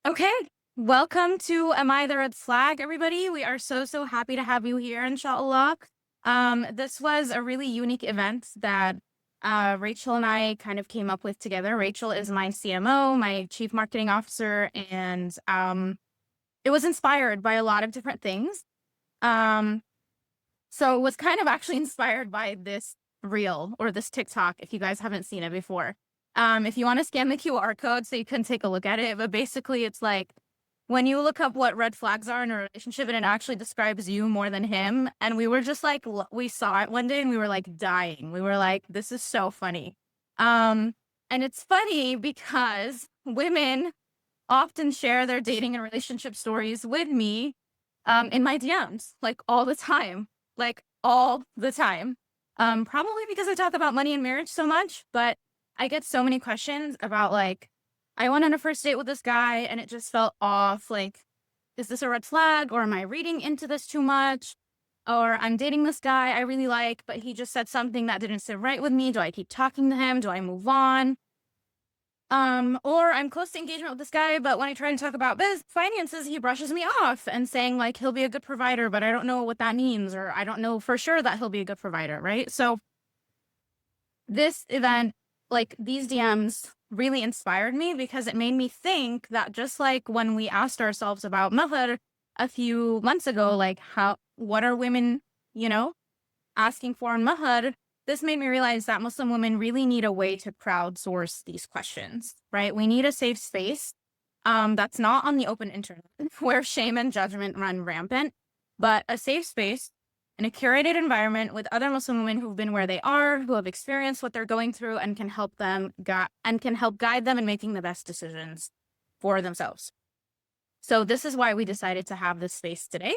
Okay. Welcome to Am I the Red Flag, everybody? We are so happy to have you here, inshallah. This was a really unique event that Rachel and I kind of came up with together. Rachel is my CMO, my chief marketing officer, and it was inspired by a lot of different things. Um, so it was kind of actually inspired by this reel or this TikTok, if you guys haven't seen it before. If you want to scan the QR code so you can take a look at it, but basically it's like when you look up what red flags are in a relationship and it actually describes you more than him. And we were just like, we saw it one day and we were like dying. We were like, this is so funny. Um, and it's funny because women often share their dating and relationship stories with me in my DMs, like all the time, like all the time. Probably because I talk about money and marriage so much, but I get so many questions about like, I went on a first date with this guy and it just felt off. Like, is this a red flag or am I reading into this too much? Or I'm dating this guy I really like, but he just said something that didn't sit right with me. Do I keep talking to him? Do I move on? Or I'm close to engagement with this guy, but when I try to talk about finances, he brushes me off and saying like he'll be a good provider, but I don't know what that means, or I don't know for sure that he'll be a good provider, right? So this event, like these DMs really inspired me because it made me think that just like when we asked ourselves about mother a few months ago, like what are women, you know, asking for in mahar, this made me realize that Muslim women really need a way to crowdsource these questions, right? We need a safe space that's not on the open internet where shame and judgment run rampant, but a safe space in a curated environment with other Muslim women who've been where they are, who have experienced what they're going through and can help them and can help guide them in making the best decisions for themselves. So this is why we decided to have this space today.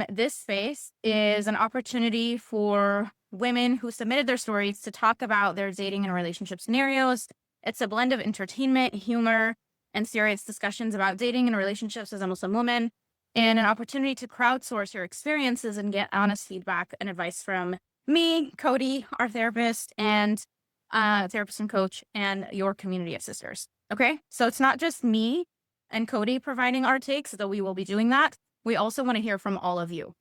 This space is an opportunity for women who submitted their stories to talk about their dating and relationship scenarios. It's a blend of entertainment, humor, and serious discussions about dating and relationships as a Muslim woman, and an opportunity to crowdsource your experiences and get honest feedback and advice from me, Cody, our therapist, and therapist and coach, and your community of sisters. Okay, so it's not just me and Cody providing our takes, though we will be doing that. We also want to hear from all of you.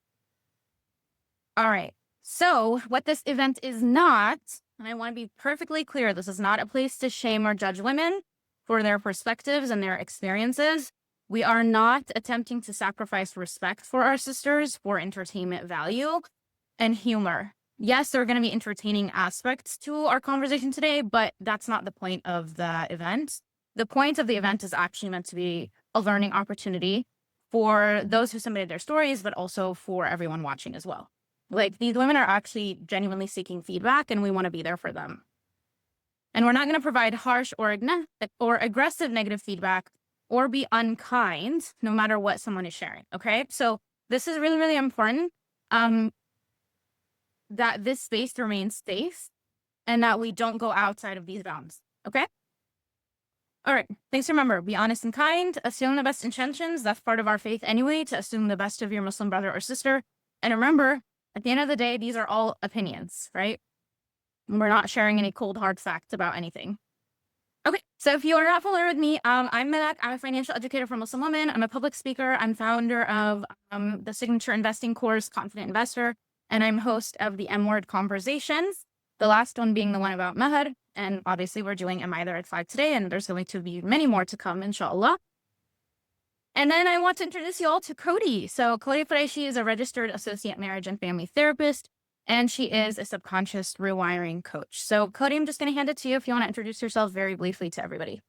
All right. So what this event is not, and I want to be perfectly clear, this is not a place to shame or judge women for their perspectives and their experiences. We are not attempting to sacrifice respect for our sisters for entertainment value and humor. Yes, there are going to be entertaining aspects to our conversation today, but that's not the point of the event. The point of the event is actually meant to be a learning opportunity for those who submitted their stories, but also for everyone watching as well. Like these women are actually genuinely seeking feedback and we want to be there for them. And we're not going to provide harsh or aggressive negative feedback or be unkind no matter what someone is sharing. Okay. So this is really, really important that this space remains safe and that we don't go outside of these bounds. Okay. All right. Thanks. Remember, be honest and kind, assume the best intentions. That's part of our faith anyway, to assume the best of your Muslim brother or sister. And remember, at the end of the day, these are all opinions, right? We're not sharing any cold, hard facts about anything. Okay. So if you are not familiar with me, I'm Malak. I'm a financial educator for Muslim women. I'm a public speaker. I'm founder of the signature investing course, Confident Investor. And I'm host of the M-Word Conversations, the last one being the one about Mahar. And obviously we're doing Am I the Red Flag today, and there's going to be many more to come, inshallah. And then I want to introduce you all to Cody. So Cody Qureshi is a registered associate marriage and family therapist, and she is a subconscious rewiring coach. So Cody, I'm just going to hand it to you if you want to introduce yourself very briefly to everybody.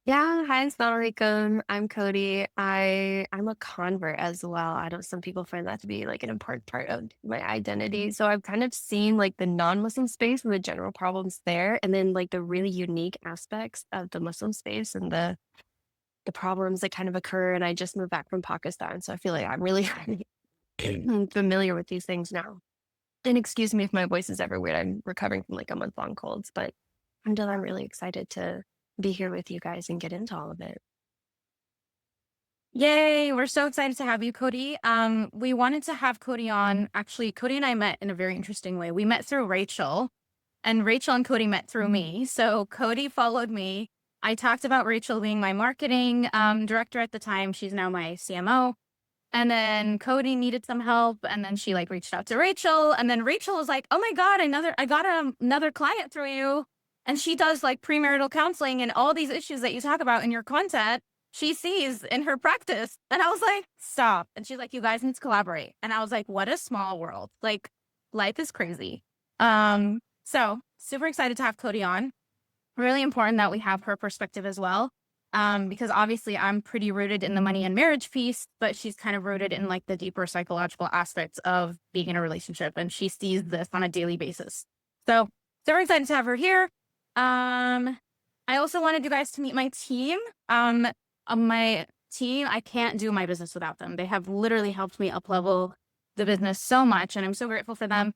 Yeah, hi, assalamu alaikum. I'm Cody. I'm a convert as well. I know some people find that to be like an important part of my identity. So I've kind of seen like the non-Muslim space and the general problems there, and then like the really unique aspects of the Muslim space and the problems that kind of occur. And I just moved back from Pakistan, so I feel like I'm really familiar with these things now. And excuse me if my voice is ever weird. I'm recovering from like a month-long cold, but I'm really excited to be here with you guys and get into all of it. Yay, we're so excited to have you, Cody. We wanted to have Cody on. Actually, Cody and I met in a very interesting way. We met through Rachel, and Rachel and Cody met through me. So Cody followed me I talked about Rachel being my marketing director at the time. She's now my CMO. And then Cody needed some help, and then she like reached out to Rachel, and then Rachel was like, "Oh my god, I got another client through you, and she does like premarital counseling and all these issues that you talk about in your content. She sees in her practice." And I was like, "Stop!" And she's like, "You guys need to collaborate." And I was like, "What a small world! Like, life is crazy." So super excited to have Cody on. Really important that we have her perspective as well. Because obviously I'm pretty rooted in the money and marriage piece, but she's kind of rooted in like the deeper psychological aspects of being in a relationship, and she sees this on a daily basis. So super excited to have her here. I also wanted you guys to meet my team. My team, I can't do my business without them. They have literally helped me up level the business so much, and I'm so grateful for them.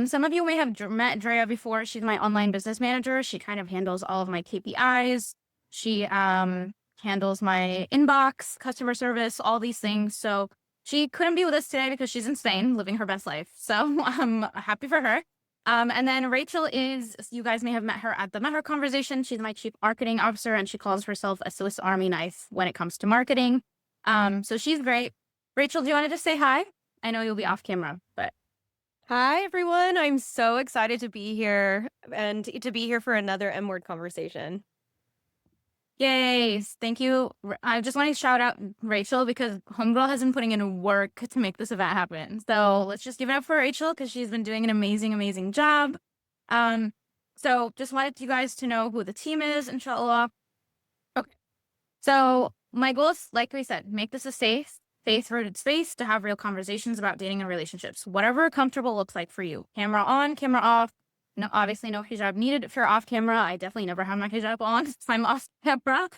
Some of you may have met Drea before. She's my online business manager. She kind of handles all of my KPIs. She handles my inbox, customer service, all these things. So she couldn't be with us today because she's in Spain living her best life. So I'm happy for her. And then Rachel is, you guys may have met her at the Met Her conversation. She's my chief marketing officer, and she calls herself a Swiss Army knife when it comes to marketing. So she's great. Rachel, do you want to just say hi? I know you'll be off camera, but Hi, everyone. I'm so excited to be here and to be here for another M word conversation. yay. Thank you. I just want to shout out Rachel because Homegirl has been putting in work to make this event happen. So let's just give it up for Rachel because she's been doing an amazing, amazing job. So just wanted you guys to know who the team is, inshallah. Okay. So my goal is, like we said, make this a safe, faith-rooted space to have real conversations about dating and relationships, whatever comfortable looks like for you. Camera on, camera off. No, obviously no hijab needed if you're off camera. I definitely never have my hijab on if I'm off camera.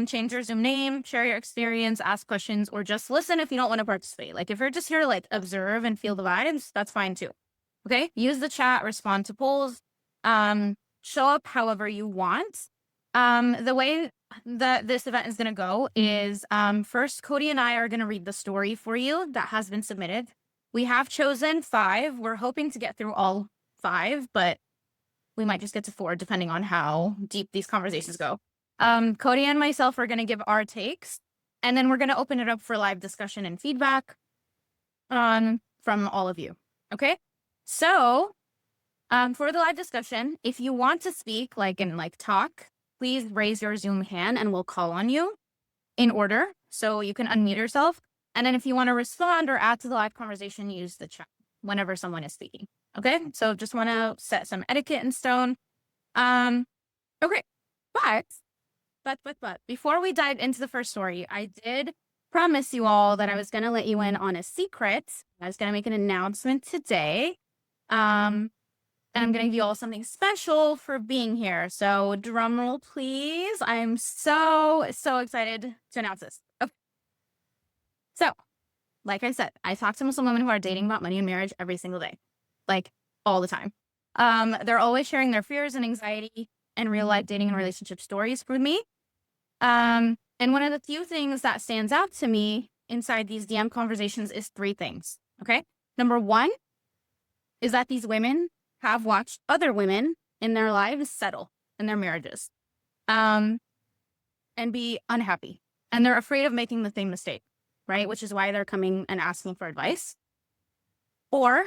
Change your Zoom name, share your experience, ask questions, or just listen if you don't want to participate. Like if you're just here to like observe and feel the vibes, that's fine too. Okay. Use the chat, respond to polls, show up however you want. The way that this event is going to go is first, Cody and I are going to read the story for you that has been submitted. We have chosen 5. We're hoping to get through all 5, but we might just get to 4 depending on how deep these conversations go. Cody and myself are going to give our takes, and then we're going to open it up for live discussion and feedback from all of you. Okay. So for the live discussion, if you want to speak and talk, please raise your Zoom hand and we'll call on you in order so you can unmute yourself. And then if you want to respond or add to the live conversation, use the chat whenever someone is speaking. Okay. So just want to set some etiquette in stone. Okay. But before we dive into the first story, I did promise you all that I was going to let you in on a secret. I was going to make an announcement today. And I'm going to give you all something special for being here. So drum roll, please. I'm so excited to announce this. Okay. So, like I said, I talk to Muslim women who are dating about money and marriage every single day, like all the time. They're always sharing their fears and anxiety and real life dating and relationship stories with me. And one of the few things that stands out to me inside these DM conversations is 3 things. Okay. Number 1 is that these women have watched other women in their lives settle in their marriages, and be unhappy. And they're afraid of making the same mistake, right? Which is why they're coming and asking for advice. Or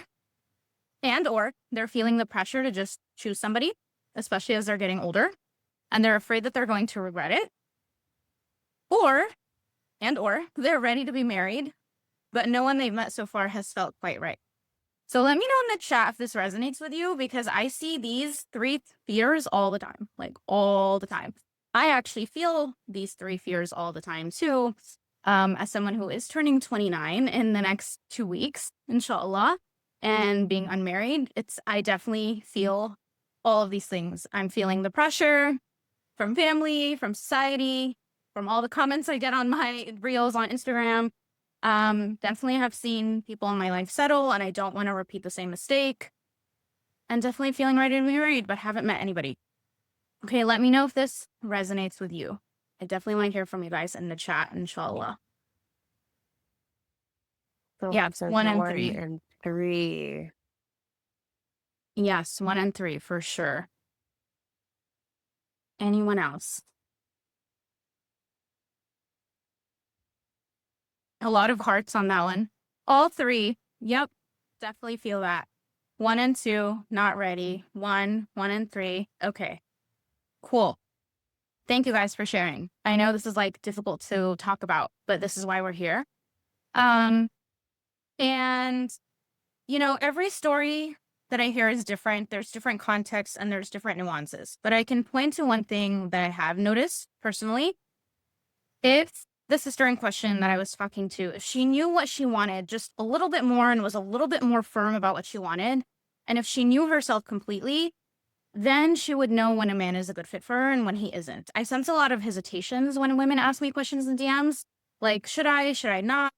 they're feeling the pressure to just choose somebody, especially as they're getting older, and they're afraid that they're going to regret it. Or they're ready to be married, but no one they've met so far has felt quite right. So let me know in the chat if this resonates with you, because I see these 3 fears all the time, like all the time. I actually feel these 3 fears all the time too. As someone who is turning 29 in the next 2 weeks, inshallah, and being unmarried, I definitely feel all of these things. I'm feeling the pressure from family, from society, from all the comments I get on my reels on Instagram. Definitely have seen people in my life settle, and I don't want to repeat the same mistake. And definitely feeling ready to be married, but haven't met anybody. Okay, let me know if this resonates with you. I definitely want to hear from you guys in the chat, inshallah. So Yeah, 1 and 3. and 3. Yes, 1 and 3 for sure. Anyone else? A lot of hearts on that one. All three. Yep. Definitely feel that. 1 and 2, not ready. 1 and 3. Okay. Cool. Thank you guys for sharing. I know this is like difficult to talk about, but this is why we're here. Um, and every story that I hear is different. There's different contexts and there's different nuances. But I can point to one thing that I have noticed personally. If the sister in question that I was talking to, if she knew what she wanted just a little bit more and was a little bit more firm about what she wanted, and if she knew herself completely, then she would know when a man is a good fit for her and when he isn't. I sense a lot of hesitations when women ask me questions in DMs, like, should I not?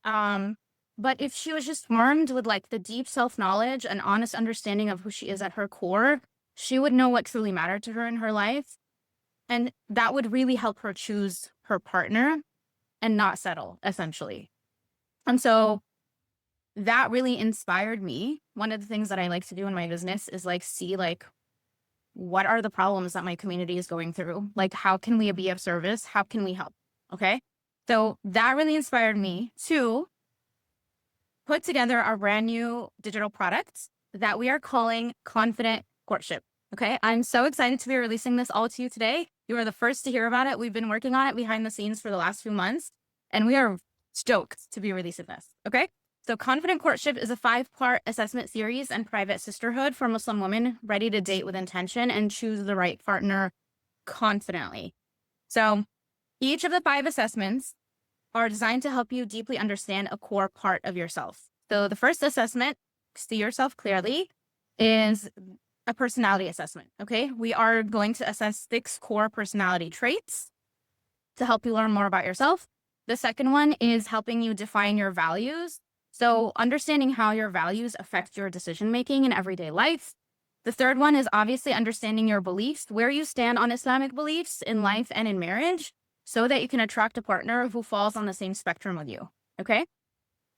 Um, but if she was just armed with like the deep self-knowledge and honest understanding of who she is at her core, she would know what truly mattered to her in her life. And that would really help her choose her partner and not settle, essentially. And so that really inspired me. One of the things that I like to do in my business is like see like what are the problems that my community is going through? Like, how can we be of service? How can we help? Okay. So that really inspired me to put together our brand new digital product that we are calling Confident Courtship. Okay. I'm so excited to be releasing this all to you today. You are the first to hear about it. We've been working on it behind the scenes for the last few months, and we are stoked to be releasing this. Okay. So Confident Courtship is a 5-part assessment series and private sisterhood for Muslim women ready to date with intention and choose the right partner confidently. So each of the 5 assessments are designed to help you deeply understand a core part of yourself. So the first assessment, see yourself clearly, is a personality assessment. Okay. We are going to assess 6 core personality traits to help you learn more about yourself. The second one is helping you define your values. So understanding how your values affect your decision-making in everyday life. The third one is obviously understanding your beliefs, where you stand on Islamic beliefs in life and in marriage, so that you can attract a partner who falls on the same spectrum with you. Okay.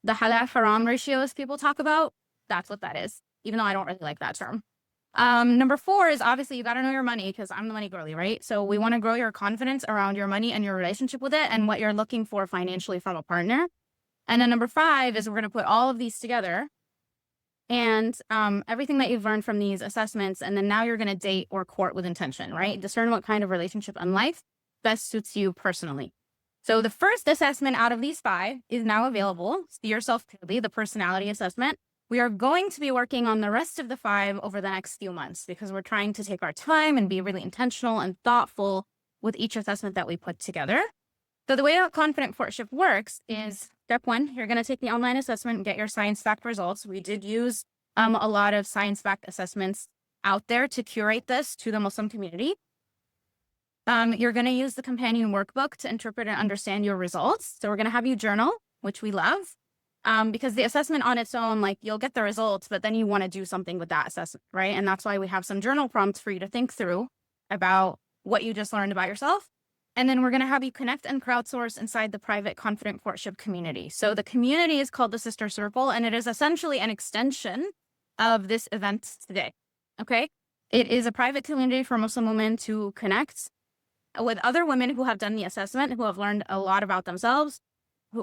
The halal haram ratios people talk about, that's what that is, even though I don't really like that term. Number 4 is obviously you got to know your money, because I'm the money girly, right? So we want to grow your confidence around your money and your relationship with it and what you're looking for financially from a partner. And then number 5 is we're going to put all of these together and everything that you've learned from these assessments. And then now you're going to date or court with intention, right? Discern what kind of relationship and life best suits you personally. So the first assessment out of these 5 is now available. See yourself clearly, the personality assessment. We are going to be working on the rest of the 5 over the next few months because we're trying to take our time and be really intentional and thoughtful with each assessment that we put together. So the way that Confident Courtship works is step 1, you're going to take the online assessment and get your science-backed results. We did use a lot of science-backed assessments out there to curate this to the Muslim community. You're going to use the companion workbook to interpret and understand your results. So we're going to have you journal, which we love, because the assessment on its own, like you'll get the results, but then you want to do something with that assessment, right? And that's why we have some journal prompts for you to think through about what you just learned about yourself. And then we're going to have you connect and crowdsource inside the private Confident Courtship community. So the community is called the Sister Circle, and it is essentially an extension of this event today. Okay. It is a private community for Muslim women to connect with other women who have done the assessment, who have learned a lot about themselves,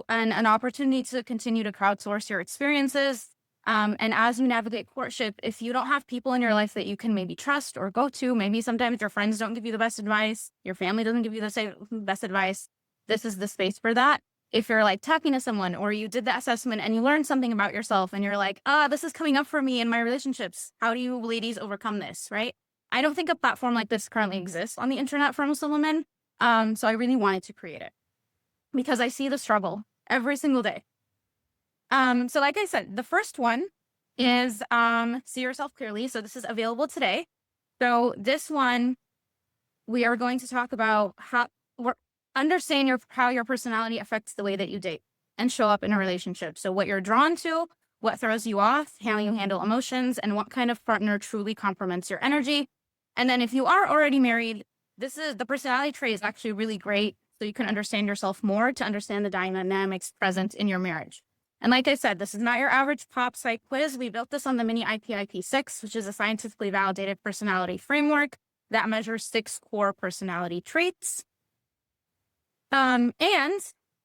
and an opportunity to continue to crowdsource your experiences. And as you navigate courtship, if you don't have people in your life that you can maybe trust or go to, maybe sometimes your friends don't give you the best advice, your family doesn't give you the same best advice, this is the space for that. If you're like talking to someone or you did the assessment and you learned something about yourself and you're like, this is coming up for me in my relationships. How do you ladies overcome this, right? I don't think a platform like this currently exists on the internet for Muslim women. So I really wanted to create it because I see the struggle every single day. So like I said, the first one is see yourself clearly. So this is available today. So this one, we are going to talk about how your personality affects the way that you date and show up in a relationship. So what you're drawn to, what throws you off, how you handle emotions, and what kind of partner truly complements your energy. And then if you are already married, the personality trait is actually really great. So you can understand yourself more to understand the dynamics present in your marriage. And like I said, this is not your average pop psych quiz. We built this on the mini IPIP6, which is a scientifically validated personality framework that measures 6 core personality traits. And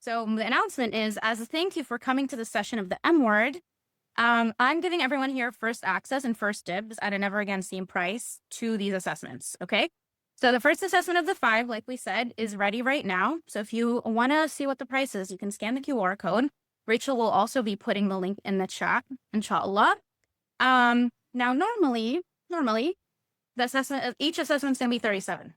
So the announcement is, as a thank you for coming to the session of the M word, I'm giving everyone here first access and first dibs at a never again seen price to these assessments. Okay. So the first assessment of the 5, like we said, is ready right now. So if you want to see what the price is, you can scan the QR code. Rachel will also be putting the link in the chat, inshallah. Now normally the assessment, each assessment's going to be 37.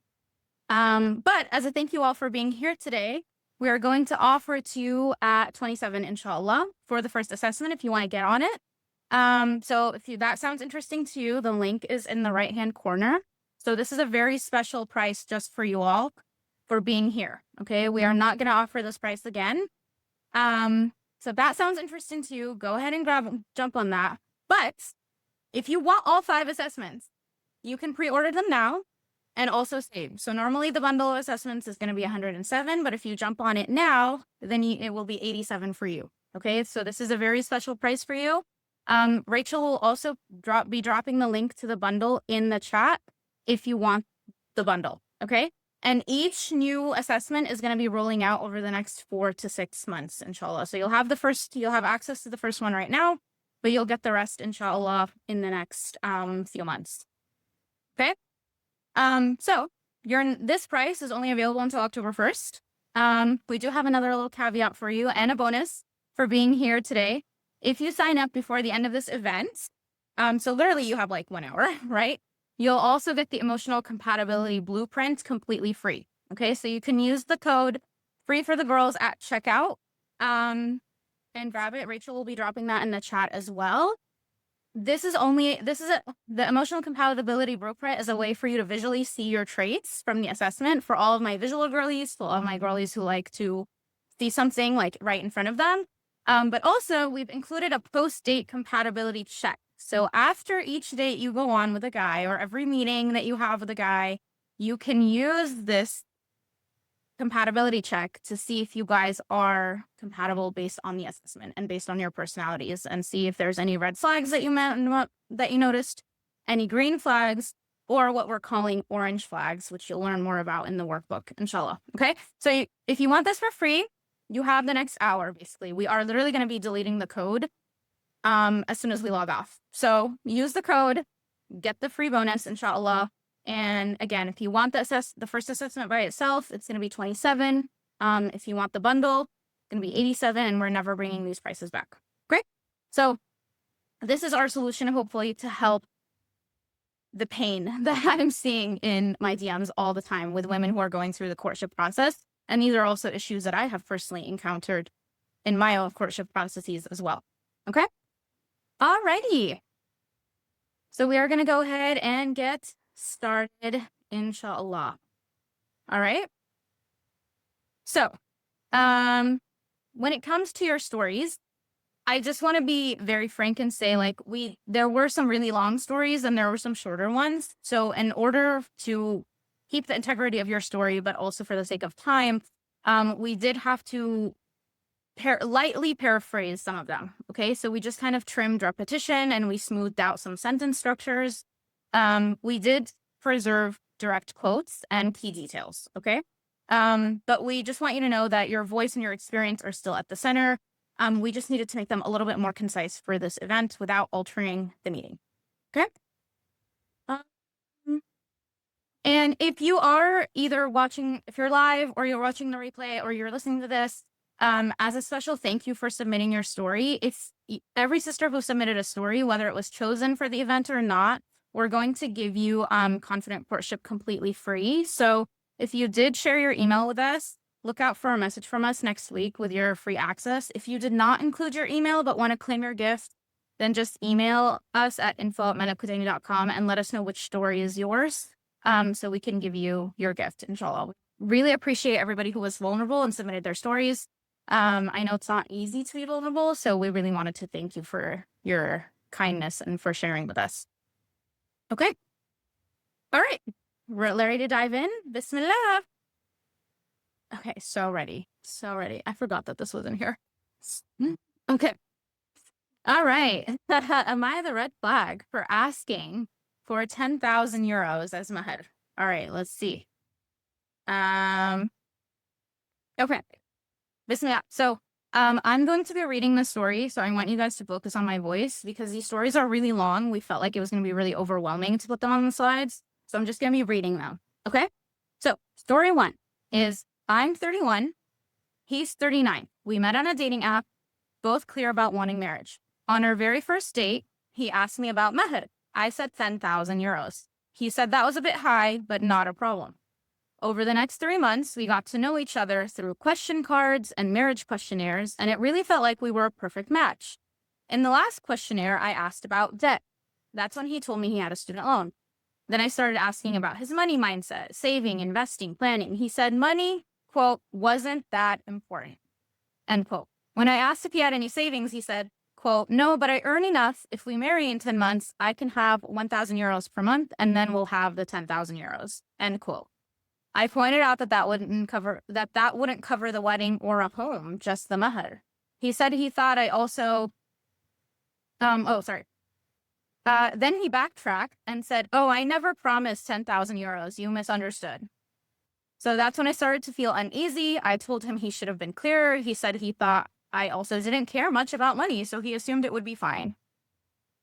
But as a thank you all for being here today, we are going to offer it to you at 27, inshallah, for the first assessment if you want to get on it. So if that sounds interesting to you, the link is in the right-hand corner. So this is a very special price just for you all for being here. Okay, we are not going to offer this price again. So if that sounds interesting to you, go ahead and jump on that. But if you want all 5 assessments, you can pre-order them now and also save. So normally the bundle of assessments is going to be 107, but if you jump on it now, then it will be 87 for you. Okay, so this is a very special price for you. Rachel will also be dropping the link to the bundle in the chat if you want the bundle. Okay, and each new assessment is going to be rolling out over the next 4 to 6 months, inshallah. So you'll have access to the first one right now, but you'll get the rest, inshallah, in the next few months. Okay. So this price is only available until October 1st. We do have another little caveat for you and a bonus for being here today. If you sign up before the end of this event, so literally you have like 1 hour, right? You'll also get the emotional compatibility blueprint completely free. Okay, so you can use the code free for the girls at checkout and grab it. Rachel will be dropping that in the chat as well. The emotional compatibility blueprint is a way for you to visually see your traits from the assessment for all of my visual girlies, for all of my girlies who like to see something like right in front of them. But also we've included a post-date compatibility check. So after each date you go on with a guy or every meeting that you have with a guy, you can use this compatibility check to see if you guys are compatible based on the assessment and based on your personalities, and see if there's any red flags that you noticed, any green flags, or what we're calling orange flags, which you'll learn more about in the workbook, inshallah. Okay, so if you want this for free, you have the next hour. Basically, we are literally going to be deleting the code as soon as we log off. So use the code, get the free bonus, inshallah. And again, if you want the first assessment by itself, it's going to be 27. If you want the bundle, it's going to be 87, and we're never bringing these prices back. Great. So this is our solution, hopefully, to help the pain that I'm seeing in my DMs all the time with women who are going through the courtship process. And these are also issues that I have personally encountered in my own courtship processes as well. Okay. Alrighty. So we are going to go ahead and get started, inshallah. All right. So, when it comes to your stories, I just want to be very frank and say, like, there were some really long stories and there were some shorter ones. So in order to keep the integrity of your story, but also for the sake of time, we did have to lightly paraphrase some of them. Okay. So we just kind of trimmed repetition and we smoothed out some sentence structures. We did preserve direct quotes and key details. Okay. But we just want you to know that your voice and your experience are still at the center. We just needed to make them a little bit more concise for this event without altering the meaning. Okay. And if you are either watching, if you're live or you're watching the replay or you're listening to this, as a special thank you for submitting your story, if every sister who submitted a story, whether it was chosen for the event or not, we're going to give you Confident Courtship completely free. So if you did share your email with us, look out for a message from us next week with your free access. If you did not include your email but want to claim your gift, then just email us at info@manapkuteni.com and let us know which story is yours, so we can give you your gift, inshallah. Really appreciate everybody who was vulnerable and submitted their stories. I know it's not easy to be vulnerable, so we really wanted to thank you for your kindness and for sharing with us. Okay. All right. We're ready to dive in. Bismillah. Okay, so ready. So ready. I forgot that this was in here. Okay. All right. Am I the red flag for asking for 10,000 euros as mahr? All right, let's see. Okay. Bismillah. So, I'm going to be reading the story, so I want you guys to focus on my voice because these stories are really long. We felt like it was going to be really overwhelming to put them on the slides, so I'm just going to be reading them. Okay? So, story 1 is I'm 31, he's 39. We met on a dating app, both clear about wanting marriage. On our very first date, he asked me about meher. I said 10,000 euros. He said that was a bit high, but not a problem. Over the next 3 months, we got to know each other through question cards and marriage questionnaires, and it really felt like we were a perfect match. In the last questionnaire, I asked about debt. That's when he told me he had a student loan. Then I started asking about his money mindset, saving, investing, planning. He said money, quote, wasn't that important, end quote. When I asked if he had any savings, he said, quote, no, but I earn enough. If we marry in 10 months, I can have 1,000 euros per month, and then we'll have the 10,000 euros, end quote. I pointed out that that wouldn't cover the wedding or a home, just the mahar. He said he thought I also, then he backtracked and said, oh, I never promised 10,000 euros. You misunderstood. So that's when I started to feel uneasy. I told him he should have been clearer. He said he thought I also didn't care much about money, so he assumed it would be fine.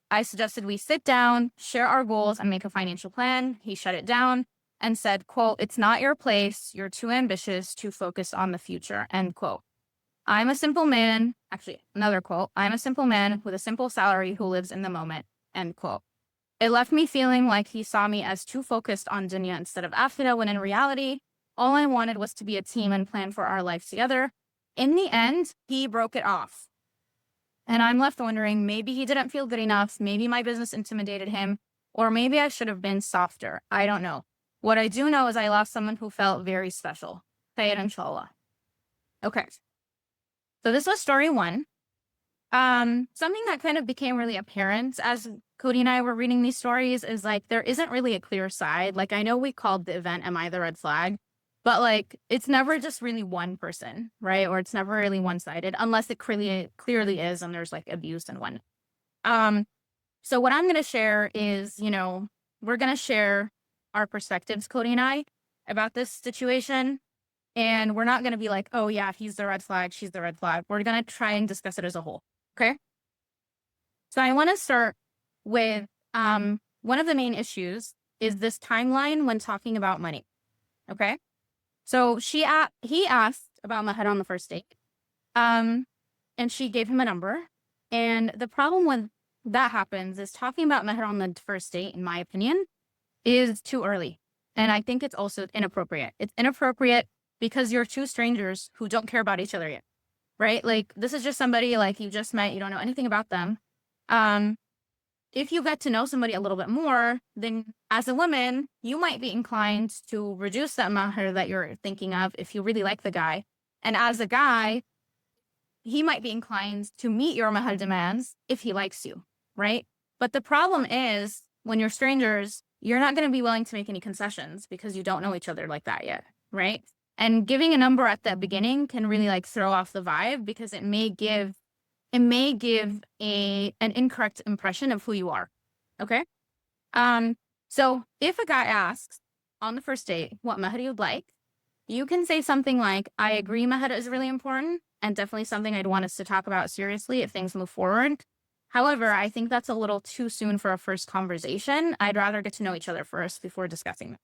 I suggested we sit down, share our goals, and make a financial plan. He shut it down and said, quote, it's not your place. You're too ambitious, too focused on the future, end quote. I'm a simple man. Actually, another quote. I'm a simple man with a simple salary who lives in the moment, end quote. It left me feeling like he saw me as too focused on dunya instead of akhirah, when in reality, all I wanted was to be a team and plan for our life together. In the end, he broke it off. And I'm left wondering, maybe he didn't feel good enough. Maybe my business intimidated him, or maybe I should have been softer. I don't know. What I do know is I lost someone who felt very special. Khair inshallah. Okay. So this was story 1. Something that kind of became really apparent as Cody and I were reading these stories is like, there isn't really a clear side. Like, I know we called the event Am I the Red Flag? But like, it's never just really one person, right? Or it's never really one-sided unless it clearly is and there's like abuse and one. So what I'm going to share is, we're going to share our perspectives, Cody and I, about this situation. And we're not going to be like, oh yeah, he's the red flag, she's the red flag. We're going to try and discuss it as a whole. Okay. So I want to start with one of the main issues is this timeline when talking about money. Okay. So he asked about Mahad on the first date. And she gave him a number. And the problem when that happens is talking about Mahad on the first date, in my opinion, is too early. And I think it's also inappropriate. It's inappropriate because you're two strangers who don't care about each other yet, right? Like, this is just somebody like you just met, you don't know anything about them. If you get to know somebody a little bit more, then as a woman, you might be inclined to reduce that mahar that you're thinking of if you really like the guy. And as a guy, he might be inclined to meet your mahar demands if he likes you, right? But the problem is when you're strangers, you're not going to be willing to make any concessions because you don't know each other like that yet, right? And giving a number at the beginning can really like throw off the vibe because it may give an incorrect impression of who you are. Okay. So if a guy asks on the first date what mahar you'd like, you can say something like, I agree mahar is really important and definitely something I'd want us to talk about seriously if things move forward. However, I think that's a little too soon for a first conversation. I'd rather get to know each other first before discussing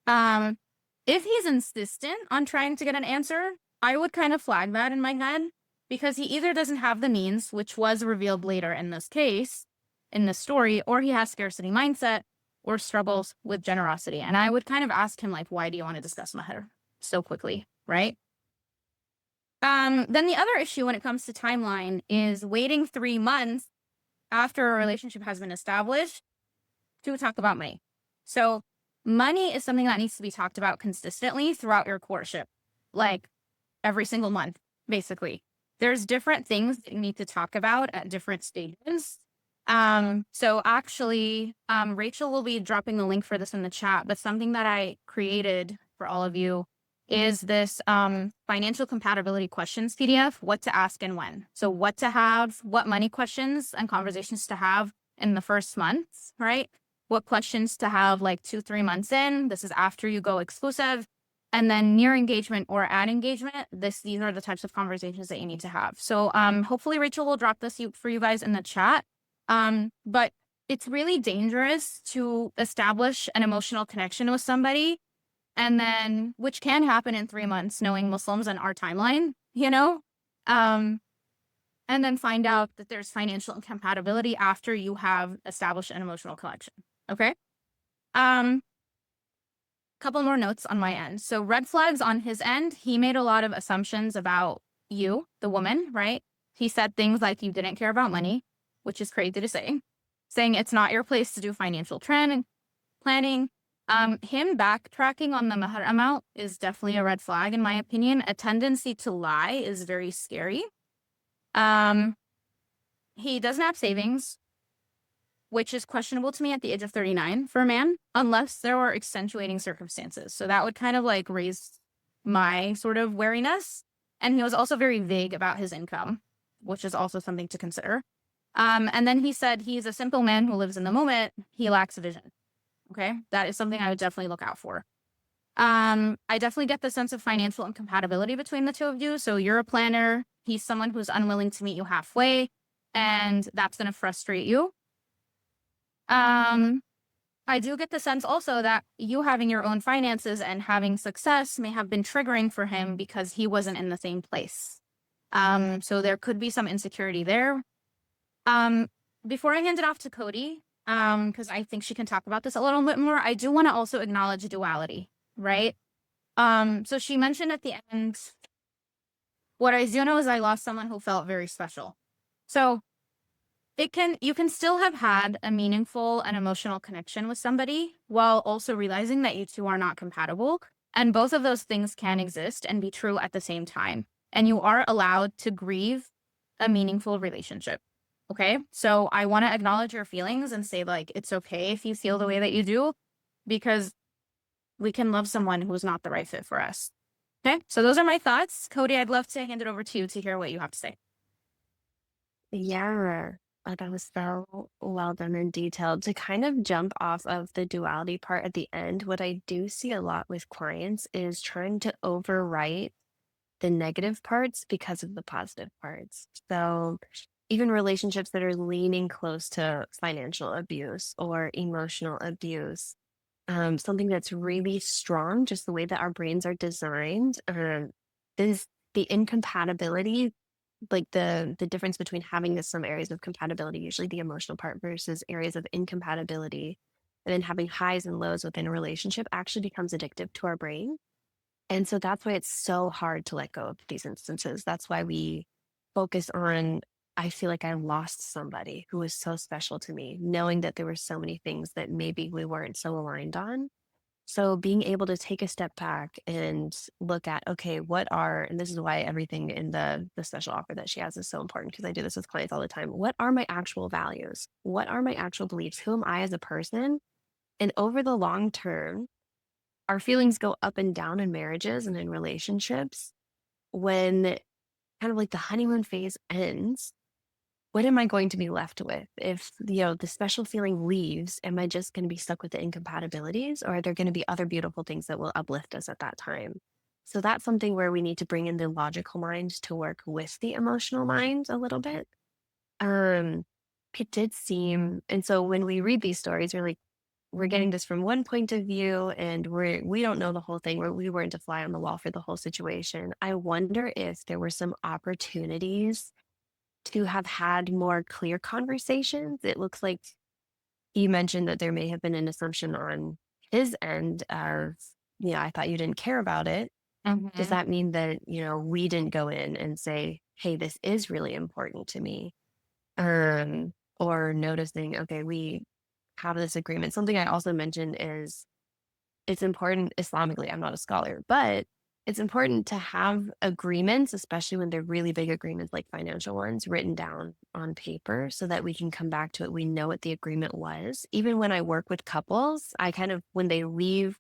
that. If he's insistent on trying to get an answer, I would kind of flag that in my head because he either doesn't have the means, which was revealed later in this case, in this story, or he has scarcity mindset or struggles with generosity. And I would kind of ask him, like, why do you want to discuss mahar so quickly, right? Then the other issue when it comes to timeline is waiting 3 months after a relationship has been established to talk about money. So money is something that needs to be talked about consistently throughout your courtship, like every single month, basically. There's different things that you need to talk about at different stages. So actually, Rachel will be dropping the link for this in the chat, but something that I created for all of you is this financial compatibility questions PDF, what to ask and when. So what to have, what money questions and conversations to have in the first months, right? What questions to have like 2-3 months in. This is after you go exclusive. And then near engagement or at engagement, these are the types of conversations that you need to have. So hopefully Rachel will drop this for you guys in the chat. But it's really dangerous to establish an emotional connection with somebody, and then which can happen in 3 months, knowing Muslims and our timeline, um, and then find out that there's financial incompatibility after you have established an emotional connection. Okay. Um, Couple more notes on my end. So red flags on his end, he made a lot of assumptions about you, the woman, right? He said things like you didn't care about money, which is crazy to say. Saying it's not your place to do financial planning. Him backtracking on the mahar amount is definitely a red flag, in my opinion. A tendency to lie is very scary. He doesn't have savings, which is questionable to me at the age of 39 for a man, unless there were accentuating circumstances. So that would kind of like raise my sort of wariness. And he was also very vague about his income, which is also something to consider. And then he said he's a simple man who lives in the moment. He lacks a vision. Okay. That is something I would definitely look out for. I definitely get the sense of financial incompatibility between the two of you. So you're a planner. He's someone who's unwilling to meet you halfway, and that's going to frustrate you. I do get the sense also that you having your own finances and having success may have been triggering for him because he wasn't in the same place. So there could be some insecurity there. Before I hand it off to Cody, because I think she can talk about this a little bit more, I do want to also acknowledge duality, right? So she mentioned at the end, what I do know is I lost someone who felt very special. So you can still have had a meaningful and emotional connection with somebody while also realizing that you two are not compatible. And both of those things can exist and be true at the same time. And you are allowed to grieve a meaningful relationship. Okay. So I want to acknowledge your feelings and say, like, it's okay if you feel the way that you do, because we can love someone who's not the right fit for us. Okay. So those are my thoughts. Cody, I'd love to hand it over to you to hear what you have to say. Yeah, that was so well done and detailed. To kind of jump off of the duality part at the end, what I do see a lot with clients is trying to overwrite the negative parts because of the positive parts. So even relationships that are leaning close to financial abuse or emotional abuse, something that's really strong, just the way that our brains are designed, is the incompatibility, like the difference between having this some areas of compatibility, usually the emotional part versus areas of incompatibility, and then having highs and lows within a relationship actually becomes addictive to our brain. And so that's why it's so hard to let go of these instances. That's why we focus on, I feel like I lost somebody who was so special to me, knowing that there were so many things that maybe we weren't so aligned on. So being able to take a step back and look at, okay, what are, and this is why everything in the special offer that she has is so important, because I do this with clients all the time. What are my actual values? What are my actual beliefs? Who am I as a person? And over the long term, our feelings go up and down in marriages and in relationships. When kind of like the honeymoon phase ends, what am I going to be left with? If, the special feeling leaves, am I just going to be stuck with the incompatibilities, or are there going to be other beautiful things that will uplift us at that time? So that's something where we need to bring in the logical mind to work with the emotional mind a little bit. Um, it did seem, and so when we read these stories, we're getting this from one point of view, and we don't know the whole thing. We weren't a fly on the wall for the whole situation. I wonder if there were some opportunities to have had more clear conversations. It looks like you mentioned that there may have been an assumption on his end of, I thought you didn't care about it. Does Mhm. that mean that, we didn't go in and say, hey, this is really important to me? Or noticing, okay, we have this agreement. Something I also mentioned is it's important Islamically. I'm not a scholar, but it's important to have agreements, especially when they're really big agreements like financial ones, written down on paper so that we can come back to it. We know what the agreement was. Even when I work with couples, I kind of, when they leave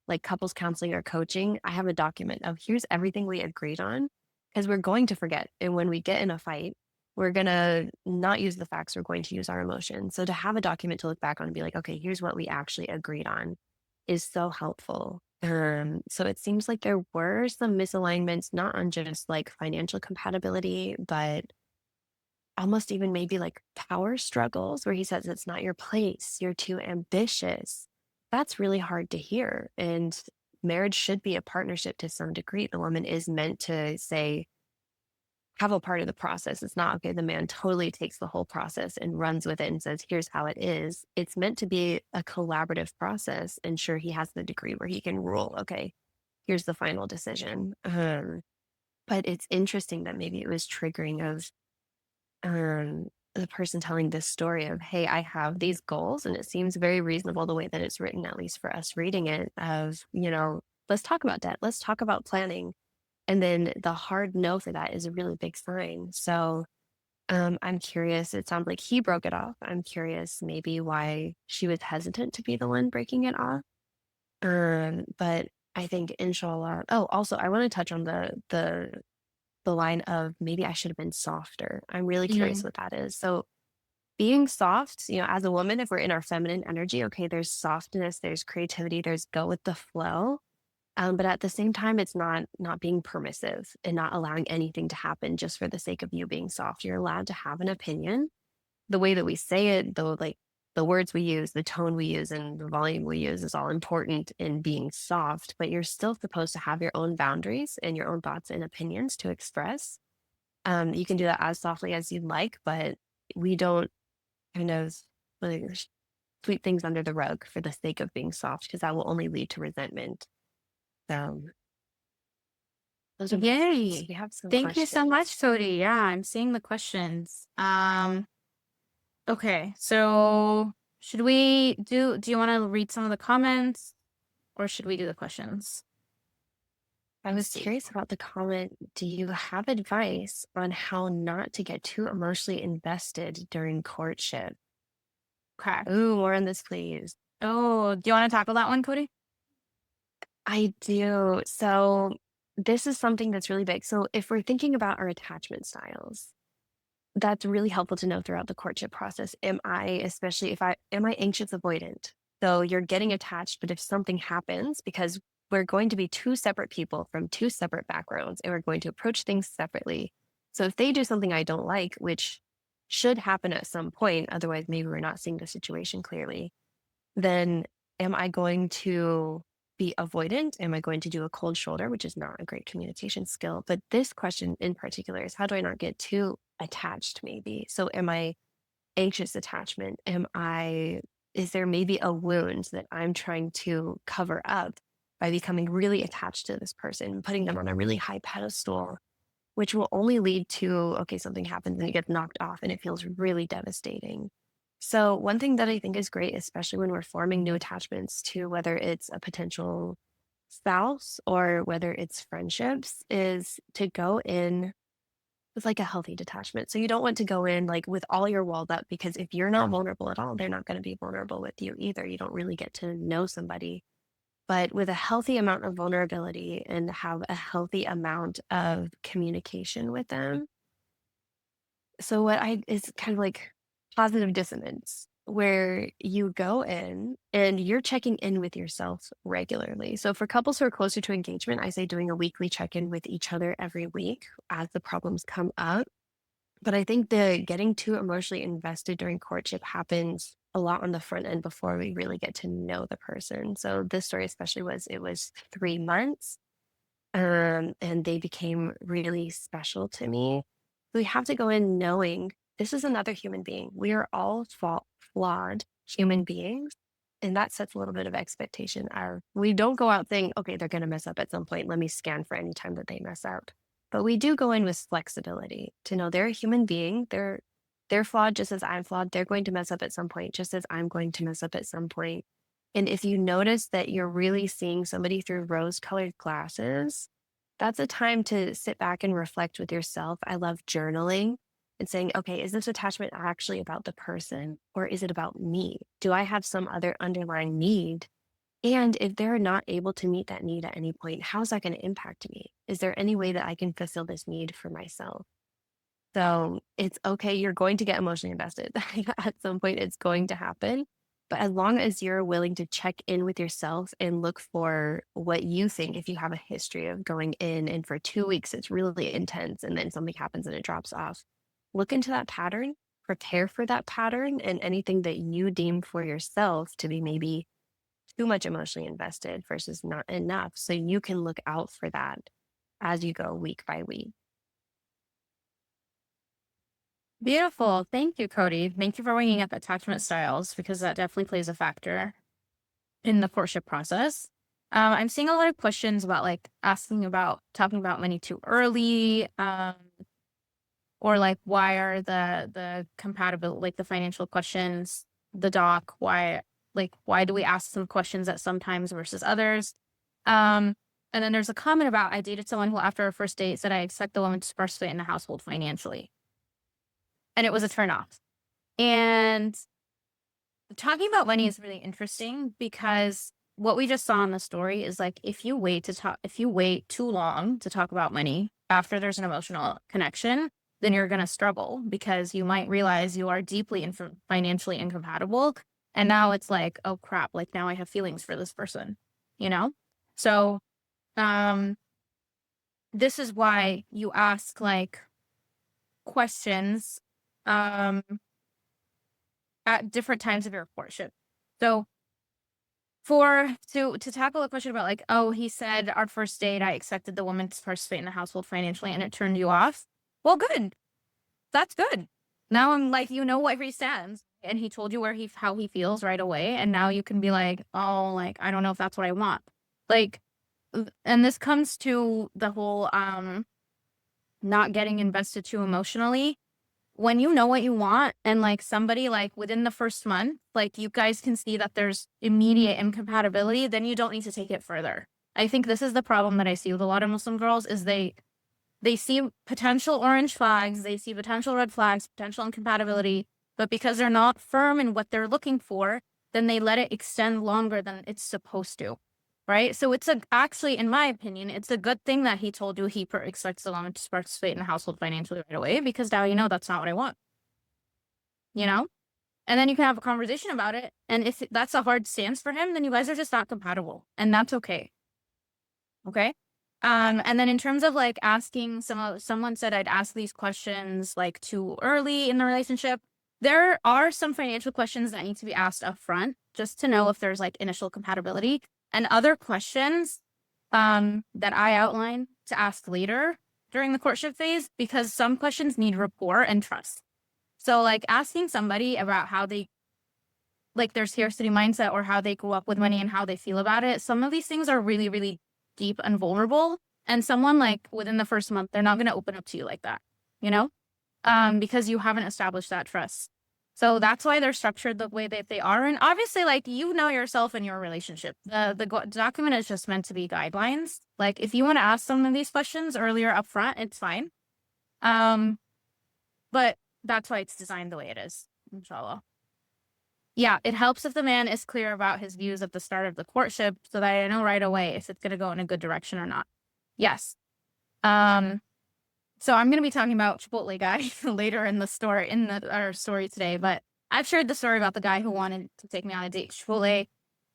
like couples counseling or coaching, I have a document of here's everything we agreed on, because we're going to forget. And when we get in a fight, we're going to not use the facts, we're going to use our emotions. So to have a document to look back on and be like, okay, here's what we actually agreed on is so helpful. So it seems like there were some misalignments, not on just like financial compatibility, but almost even maybe like power struggles where he says it's not your place, you're too ambitious. That's really hard to hear. And marriage should be a partnership to some degree. The woman is meant to say, have a part of the process. It's not okay. The man totally takes the whole process and runs with it and says, here's how it is. It's meant to be a collaborative process. And sure, he has the degree where he can rule, okay, here's the final decision. But it's interesting that maybe it was triggering of the person telling this story of, hey, I have these goals. And it seems very reasonable the way that it's written, at least for us reading it, of, let's talk about debt. Let's talk about planning. And then the hard no for that is a really big sign. So I'm curious. It sounds like he broke it off. I'm curious maybe why she was hesitant to be the one breaking it off. But I think inshallah. Oh, also I want to touch on the line of maybe I should have been softer. I'm really curious Mhm. what that is. So being soft, as a woman, if we're in our feminine energy, okay, there's softness, there's creativity, there's go with the flow. But at the same time, it's not being permissive and not allowing anything to happen just for the sake of you being soft. You're allowed to have an opinion. The way that we say it, though, like the words we use, the tone we use, and the volume we use is all important in being soft, but you're still supposed to have your own boundaries and your own thoughts and opinions to express. You can do that as softly as you'd like, but we don't kind of like sweep things under the rug for the sake of being soft because that will only lead to resentment. So those are my thoughts. Yay. We have some Thank you so questions. much, Cody. Yeah, I'm seeing the questions. Okay, so should we do you want to read some of the comments or should we do the questions? I Let's was see. curious about the comment. Do you have advice on how not to get too emotionally invested during courtship? Okay. Ooh, more on this, please. Oh, do you want to tackle that one, Cody? I do. So, this is something that's really big. So, if we're thinking about our attachment styles, that's really helpful to know throughout the courtship process. Especially if am I anxious avoidant? So you're getting attached, but if something happens, because we're going to be two separate people from two separate backgrounds and we're going to approach things separately. So if they do something I don't like, which should happen at some point, otherwise maybe we're not seeing the situation clearly, then am I going to be avoidant? Am I going to do a cold shoulder, which is not a great communication skill? But this question in particular is how do I not get too attached, maybe? So, am I anxious attachment? Is there maybe a wound that I'm trying to cover up by becoming really attached to this person, putting them on a really high pedestal, which will only lead to, okay, something happens and it gets knocked off and it feels really devastating. So, one thing that I think is great, especially when we're forming new attachments to whether it's a potential spouse or whether it's friendships, is to go in with like a healthy detachment. So, you don't want to go in like with all your walled up because if you're not vulnerable at all, they're not going to be vulnerable with you either. You don't really get to know somebody, but with a healthy amount of vulnerability and have a healthy amount of communication with them. So what I is kind of like positive dissonance where you go in and you're checking in with yourself regularly. So for couples who are closer to engagement, I say doing a weekly check-in with each other every week as the problems come up. But I think the getting too emotionally invested during courtship happens a lot on the front end before we really get to know the person. So this story especially it was 3 months, and they became really special to me. We have to go in knowing this is another human being. We are all flawed human beings. And that sets a little bit of expectation. We don't go out saying, okay, they're going to mess up at some point. Let me scan for any time that they mess up. But we do go in with flexibility to know they're a human being. They're flawed just as I'm flawed. They're going to mess up at some point, just as I'm going to mess up at some point. And if you notice that you're really seeing somebody through rose colored glasses, that's a time to sit back and reflect with yourself. I love journaling and saying, okay, is this attachment actually about the person or is it about me? Do I have some other underlying need? And if they're not able to meet that need at any point, how's that going to impact me? Is there any way that I can fulfill this need for myself? So it's okay. You're going to get emotionally invested. At some point, it's going to happen. But as long as you're willing to check in with yourself and look for what you think, if you have a history of going in and for 2 weeks it's really intense and then something happens and it drops off, look into that pattern, prepare for that pattern, and anything that you deem for yourself to be maybe too much emotionally invested versus not enough. So you can look out for that as you go week by week. Beautiful. Thank you, Cody. Thank you for bringing up attachment styles because that definitely plays a factor in the courtship process. I'm seeing a lot of questions about like asking about talking about money too early, or like why are the compatible like the financial questions, the doc, why do we ask some questions at sometimes versus others? Um, and then there's a comment about I dated someone who after our first date said I expect the woman to participate in the household financially, and it was a turn off. And talking about money is really interesting because what we just saw in the story is like if you wait too long to talk about money after there's an emotional connection, then you're going to struggle because you might realize you are deeply financially incompatible. And now it's like, oh crap, like now I have feelings for this person, you know? So, um, this is why you ask like questions, um, at different times of your courtship. So, to tackle a question about like, oh, he said our first date, I accepted the woman to participate in the household financially and it turned you off. Well, good. That's good. Now I'm like, you know where he stands. And he told you how he feels right away. And now you can be like, oh, like, I don't know if that's what I want. Like, and this comes to the whole not getting invested too emotionally. When you know what you want and like somebody like within the first month, like you guys can see that there's immediate incompatibility, then you don't need to take it further. I think this is the problem that I see with a lot of Muslim girls is they see potential orange flags, they see potential red flags, potential incompatibility, but because they're not firm in what they're looking for, then they let it extend longer than it's supposed to. Right. So actually, in my opinion, it's a good thing that he told you expects the woman to participate in the household financially right away, because now you know that's not what I want, you know? And then you can have a conversation about it. And if that's a hard stance for him, then you guys are just not compatible. And that's okay. Okay. And then in terms of like asking someone said I'd ask these questions like too early in the relationship. There are some financial questions that need to be asked up front just to know if there's like initial compatibility, and other questions that I outline to ask later during the courtship phase, because some questions need rapport and trust. So like asking somebody about how they like their scarcity mindset or how they grew up with money and how they feel about it. Some of these things are really, really deep and vulnerable. And someone like within the first month, they're not going to open up to you like that, you know, because you haven't established that trust. So that's why they're structured the way that they are. And obviously, like, you know yourself and your relationship. The document is just meant to be guidelines. Like, if you want to ask some of these questions earlier up front, it's fine. But that's why it's designed the way it is, inshallah. Yeah, it helps if the man is clear about his views at the start of the courtship so that I know right away if it's going to go in a good direction or not. Yes. Um, so I'm going to be talking about Chipotle guy later in the story, our story today, but I've shared the story about the guy who wanted to take me on a date to Chipotle,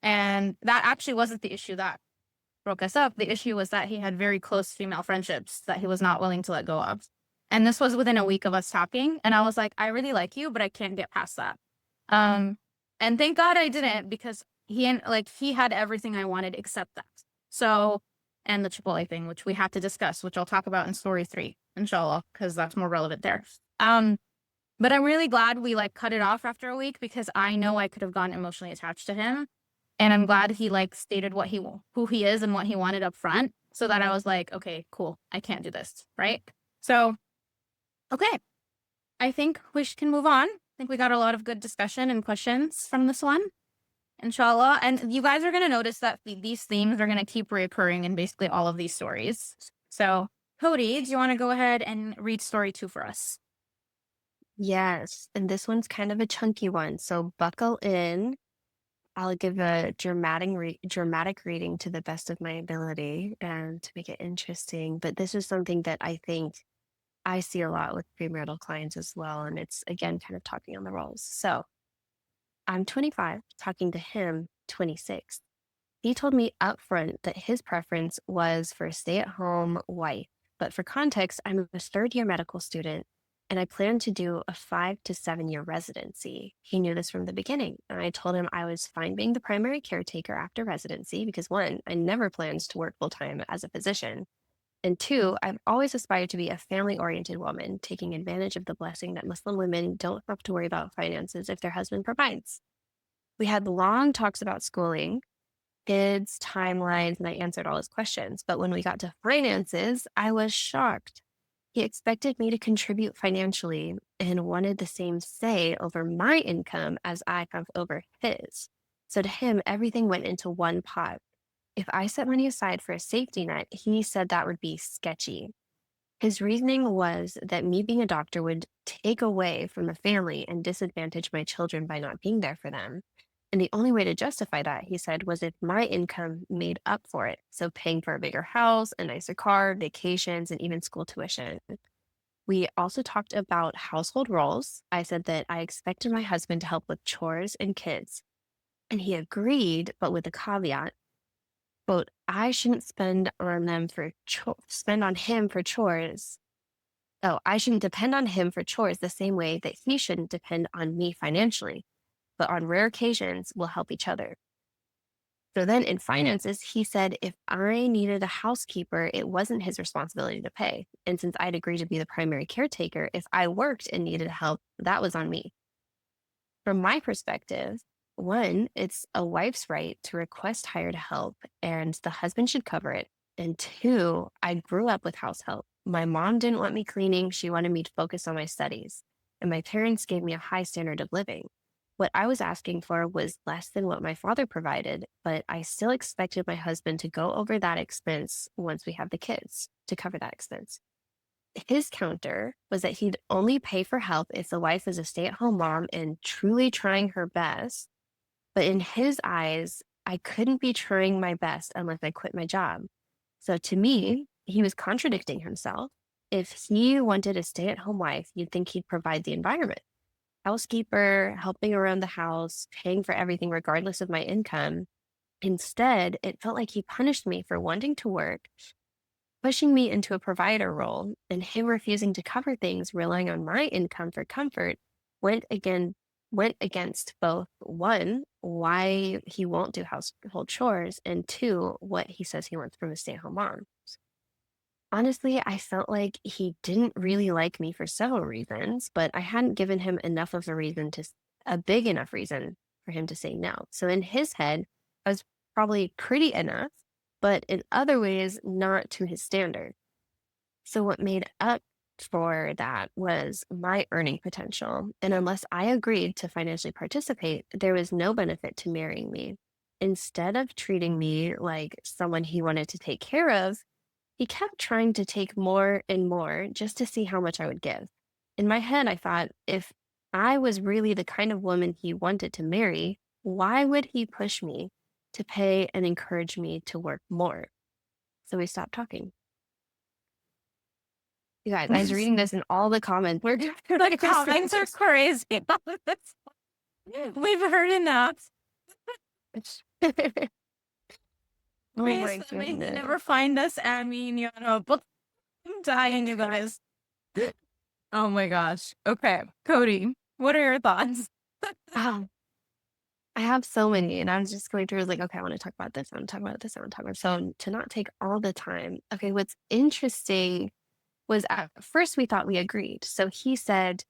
and that actually wasn't the issue that broke us up. The issue was that he had very close female friendships that he was not willing to let go of. And this was within a week of us talking, and I was like, I really like you, but I can't get past that. Um, and thank God I didn't, because he had everything I wanted except that. So, and the Chipotle thing, which we had to discuss, which I'll talk about in story 3, inshallah, because that's more relevant there. But I'm really glad we like cut it off after a week, because I know I could have gotten emotionally attached to him. And I'm glad he like stated who he is and what he wanted up front, so that I was like, okay, cool, I can't do this. Right. So, okay. I think we can move on. I think we got a lot of good discussion and questions from this one, inshallah. And you guys are going to notice that these themes are going to keep reoccurring in basically all of these stories. So, Cody, do you want to go ahead and read story 2 for us? Yes, and this one's kind of a chunky one, so buckle in. I'll give a dramatic reading to the best of my ability and to make it interesting. But this is something that I think I see a lot with premarital clients as well. And it's again kind of talking on the roles. So I'm 25, talking to him, 26. He told me upfront that his preference was for a stay at home wife. But for context, I'm a third year medical student and I plan to do a 5 to 7 year residency. He knew this from the beginning. And I told him I was fine being the primary caretaker after residency because one, I never planned to work full time as a physician. And two, I've always aspired to be a family oriented woman, taking advantage of the blessing that Muslim women don't have to worry about finances if their husband provides. We had long talks about schooling, kids, timelines, and I answered all his questions. But when we got to finances, I was shocked. He expected me to contribute financially and wanted the same say over my income as I have over his. So to him, everything went into one pot. If I set money aside for a safety net, he said that would be sketchy. His reasoning was that me being a doctor would take away from the family and disadvantage my children by not being there for them. And the only way to justify that, he said, was if my income made up for it. So paying for a bigger house, a nicer car, vacations, and even school tuition. We also talked about household roles. I said that I expected my husband to help with chores and kids. And he agreed, but with a caveat. Quote, I shouldn't spend on him for chores. Oh, I shouldn't depend on him for chores the same way that he shouldn't depend on me financially, but on rare occasions, we'll help each other. So then in finances, he said if I needed a housekeeper, it wasn't his responsibility to pay. And since I'd agreed to be the primary caretaker, if I worked and needed help, that was on me. From my perspective, one, it's a wife's right to request hired help and the husband should cover it. And two, I grew up with house help. My mom didn't want me cleaning, she wanted me to focus on my studies. And my parents gave me a high standard of living. What I was asking for was less than what my father provided, but I still expected my husband to go over that expense once we have the kids to cover that expense. His counter was that he'd only pay for help if the wife was a stay at home mom and truly trying her best. But in his eyes, I couldn't be trying my best unless I quit my job. So to me, he was contradicting himself. If he wanted a stay at home wife, you'd think he'd provide the environment housekeeper, helping around the house, paying for everything regardless of my income. Instead, it felt like he punished me for wanting to work, pushing me into a provider role, and him refusing to cover things, relying on my income for comfort, went again went against both one, why he won't do household chores, and two, what he says he wants from a stay-at-home mom. Honestly, I felt like he didn't really like me for several reasons, but I hadn't given him enough of a reason a big enough reason for him to say no. So in his head, I was probably pretty enough, but in other ways, not to his standard. So what made up for that was my earning potential. And unless I agreed to financially participate, there was no benefit to marrying me. Instead of treating me like someone he wanted to take care of, he kept trying to take more and more just to see how much I would give. In my head, I thought, if I was really the kind of woman he wanted to marry, why would he push me to pay and encourage me to work more? So we stopped talking. You guys, I was reading this and all the comments were The comments are crazy about this. We've heard enough. Oh my Please, may he goodness. never find us. I mean, but I'm dying, you guys. Oh my gosh. Okay, Cody, what are your thoughts? Um, I have so many, and I was just going through, I was like, okay, I want to talk about this. I want to talk about this. I want to talk about so to not take all the time. Okay, what's interesting was at first we thought we agreed. So he said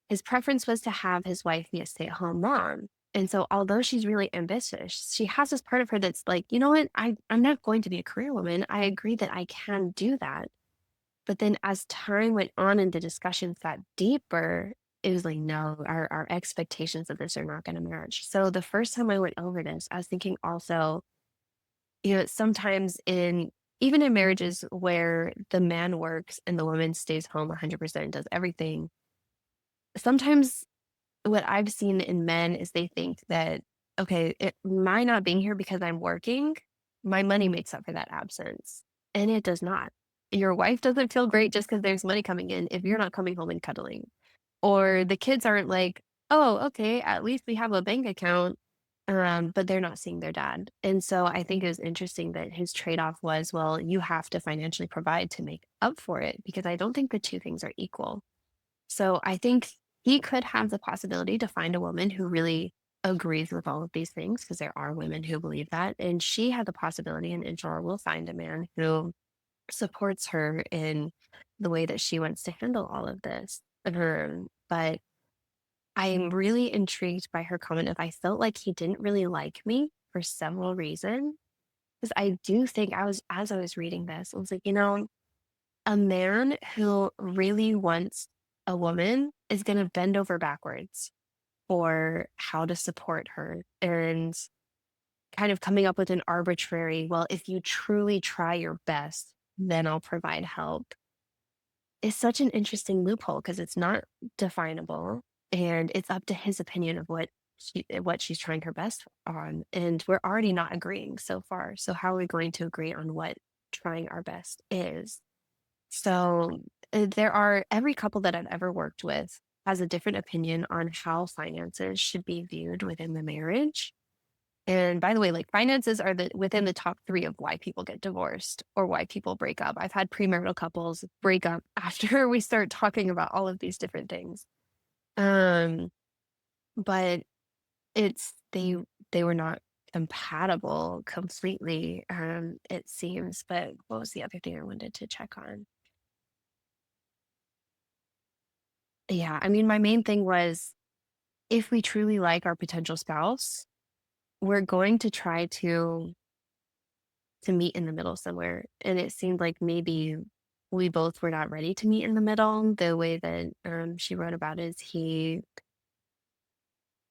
his preference was to have his wife be a stay-at-home mom. And so although she's really ambitious, she has this part of her that's like, you know what? I'm not going to be a career woman. I agree that I can do that. But then as time went on and the discussions got deeper, it was like, no, our expectations of this are not going to match. So the first time I went over this, I was thinking also, sometimes even in marriages where the man works and the woman stays home 100% and does everything, sometimes what I've seen in men is they think that, okay, my not being here because I'm working, my money makes up for that absence. And it does not. Your wife doesn't feel great just because there's money coming in if you're not coming home and cuddling. Or the kids aren't like oh, okay, at least we have a bank account. But they're not seeing their dad. And so I think it was interesting that his trade-off was, well, you have to financially provide to make up for it because I don't think the two things are equal. So I think he could have the possibility to find a woman who really agrees with all of these things because there are women who believe that. And she had the possibility, and Inshore will find a man who supports her in the way that she wants to handle all of this. But I'm really intrigued by her comment of I felt like he didn't really like me for several reasons. Because I do think as I was reading this, I was like, a man who really wants a woman is going to bend over backwards for how to support her and kind of coming up with an arbitrary, well, if you truly try your best, then I'll provide help. Is such an interesting loophole because it's not definable and it's up to his opinion of what she's trying her best on. And we're already not agreeing so far. So how are we going to agree on what trying our best is? So there are every couple that I've ever worked with has a different opinion on how finances should be viewed within the marriage. And by the way, like finances are within the top 3 of why people get divorced or why people break up. I've had premarital couples break up after we start talking about all of these different things. Um, but they were not compatible completely, it seems. But what was the other thing I wanted to check on? Yeah, I mean, my main thing was if we truly like our potential spouse, we're going to try to meet in the middle somewhere. And it seemed like maybe we both were not ready to meet in the middle. The way that she wrote about is he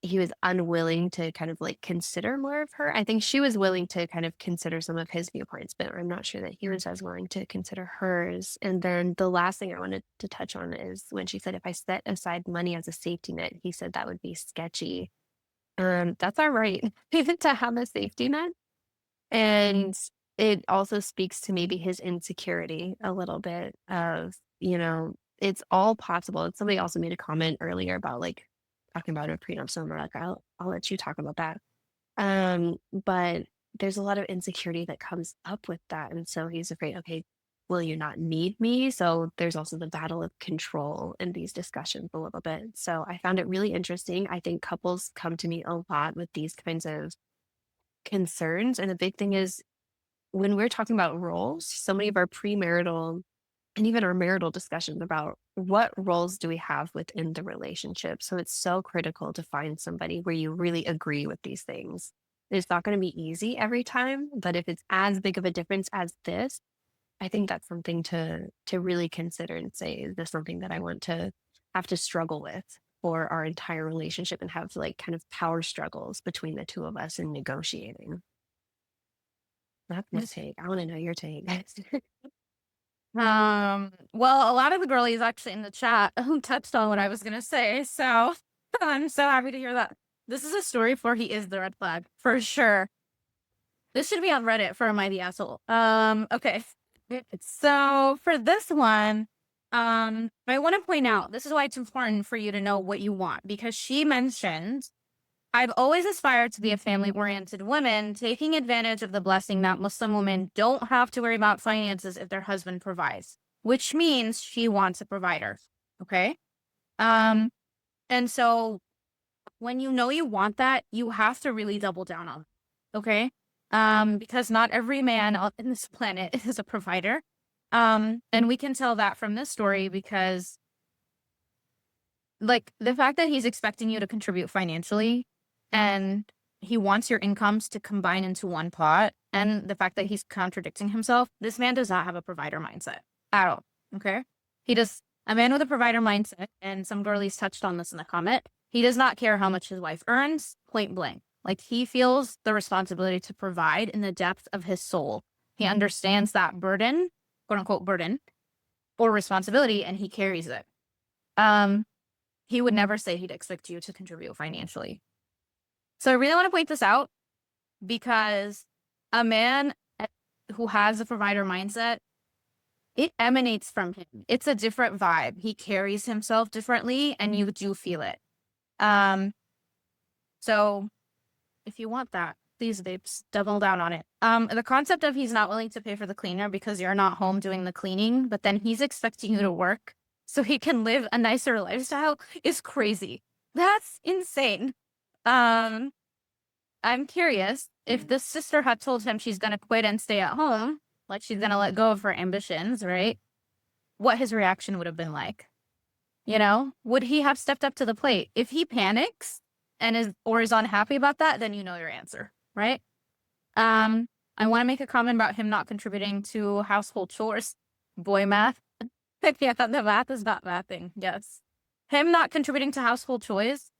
was unwilling to kind of like consider more of her. I think she was willing to kind of consider some of his viewpoints, but I'm not sure that he was as willing to consider hers. And then the last thing I wanted to touch on is when she said if I set aside money as a safety net, he said that would be sketchy. That's all right to have a safety net. And it also speaks to maybe his insecurity a little bit of, it's all possible. And somebody also made a comment earlier about like talking about a prenup. So I'm like, I'll let you talk about that. But there's a lot of insecurity that comes up with that. And so he's afraid, okay, will you not need me? So there's also the battle of control in these discussions a little bit. So I found it really interesting. I think couples come to me a lot with these kinds of concerns. And the big thing is when we're talking about roles, so many of our premarital and even our marital discussions about what roles do we have within the relationship. So it's so critical to find somebody where you really agree with these things. It's not going to be easy every time, but if it's as big of a difference as this, I think that's something to really consider and say, is this something that I want to have to struggle with for our entire relationship and have like kind of power struggles between the two of us in negotiating? That's my take. I wanna know your take. Well, a lot of the girlies actually in the chat who touched on what I was gonna say, so I'm so happy to hear that. This is a story for he is the red flag, for sure. This should be on Reddit for Am I the Asshole? Okay. So for this one, I want to point out this is why it's important for you to know what you want because she mentioned I've always aspired to be a family oriented woman, taking advantage of the blessing that Muslim women don't have to worry about finances if their husband provides, which means she wants a provider. Okay. Um, and so when you know you want that, you have to really double down on it. Okay. Because not every man on in this planet is a provider. And we can tell that from this story because like the fact that he's expecting you to contribute financially and he wants your incomes to combine into one pot and the fact that he's contradicting himself, this man does not have a provider mindset at all. Okay. He does a man with a provider mindset, and some girlies touched on this in the comment. He does not care how much his wife earns, point blank. Like he feels the responsibility to provide in the depth of his soul. He understands that burden, quote unquote burden, or responsibility, and he carries it. Um, he would never say he'd expect you to contribute financially. So I really want to point this out because a man who has a provider mindset, it emanates from him. It's a different vibe. He carries himself differently and you do feel it. Um, so if you want that, please, babes, double down on it. The concept of he's not willing to pay for the cleaner because you're not home doing the cleaning, but then he's expecting you to work so he can live a nicer lifestyle is crazy. That's insane. Um, I'm curious if this sister had told him she's gonna quit and stay at home, like she's gonna let go of her ambitions, right? What his reaction would have been like. You know, would he have stepped up to the plate? If he panics and is unhappy about that, then you know your answer, right? I want to make a comment about him not contributing to household chores. Boy math. Yeah, the math is not mathing. Yes. Him not contributing to household chores.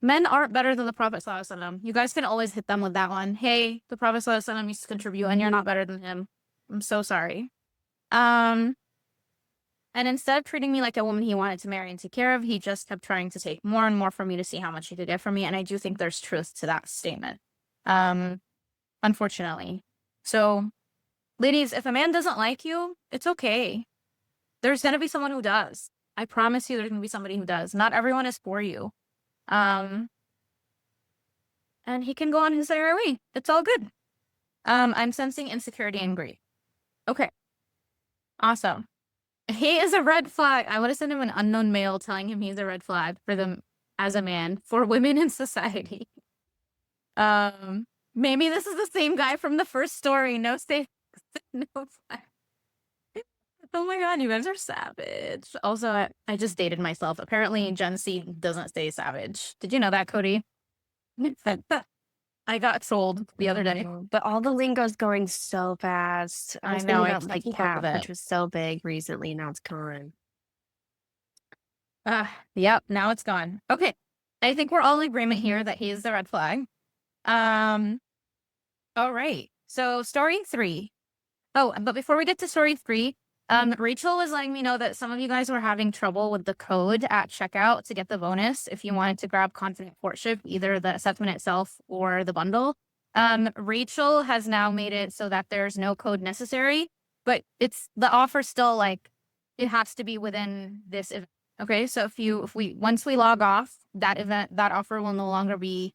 Men aren't better than the Prophet Sallallahu Alaihi Wasallam. You guys can always hit them with that one. Hey, the Prophet Sallallahu Alaihi Wasallam used to contribute and you're not better than him. I'm so sorry. And instead of treating me like a woman he wanted to marry and take care of, he just kept trying to take more and more from me to see how much he could get from me. And I do think there's truth to that statement. Unfortunately. So, ladies, if a man doesn't like you, it's okay. There's going to be someone who does. I promise you there's going to be somebody who does. Not everyone is for you. And he can go on his merry way. It's all good. I'm sensing insecurity and grief. Okay. Awesome. He is a red flag. I want to send him an unknown mail telling him he's a red flag for them as a man for women in society. Maybe this is the same guy from the first story. No stay, no flag. Oh my god, you guys are savage. Also, I just dated myself. Apparently, Gen Z doesn't stay savage. Did you know that, Cody? I got sold the other day. But all the lingo's going so fast. I was know, thinking I about like keep up with cat, it. which was so big recently. Now it's gone. Yep, now it's gone. Okay. I think we're all in agreement here that he's the red flag. All right. So story 3. Oh, but before we get to story 3, Rachel was letting me know that some of you guys were having trouble with the code at checkout to get the bonus if you wanted to grab Confident Courtship, either the assessment itself or the bundle. Rachel has now made it so that there's no code necessary, but it's the offer still like it has to be within this event. Okay, so once we log off that event, that offer will no longer be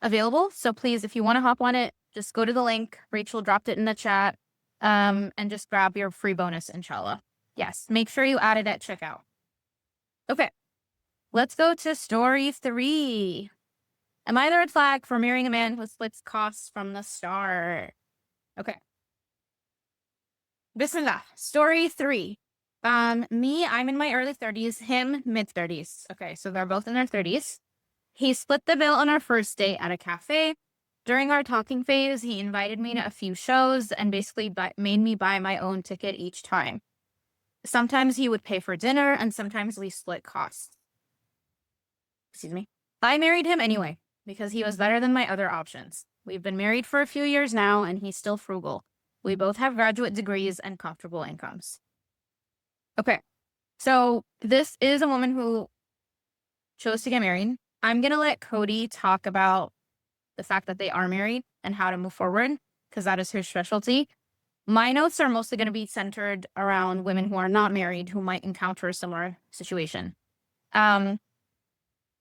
available. So please, if you want to hop on it, just go to the link. Rachel dropped it in the chat. And just grab your free bonus, inshallah. Yes, make sure you add it at checkout. Okay, let's go to story 3. Am I the red flag for marrying a man who splits costs from the start? Okay. Bismillah. Story 3. Me, I'm in my early 30s, him, mid 30s. Okay, so they're both in their 30s. He split the bill on our first date at a cafe. During our talking phase, he invited me to a few shows and basically made me buy my own ticket each time. Sometimes he would pay for dinner and sometimes we split costs. Excuse me. I married him anyway because he was better than my other options. We've been married for a few years now and he's still frugal. We both have graduate degrees and comfortable incomes. Okay, so this is a woman who chose to get married. I'm going to let Cody talk about the fact that they are married and how to move forward, because that is her specialty. My notes are mostly going to be centered around women who are not married who might encounter a similar situation.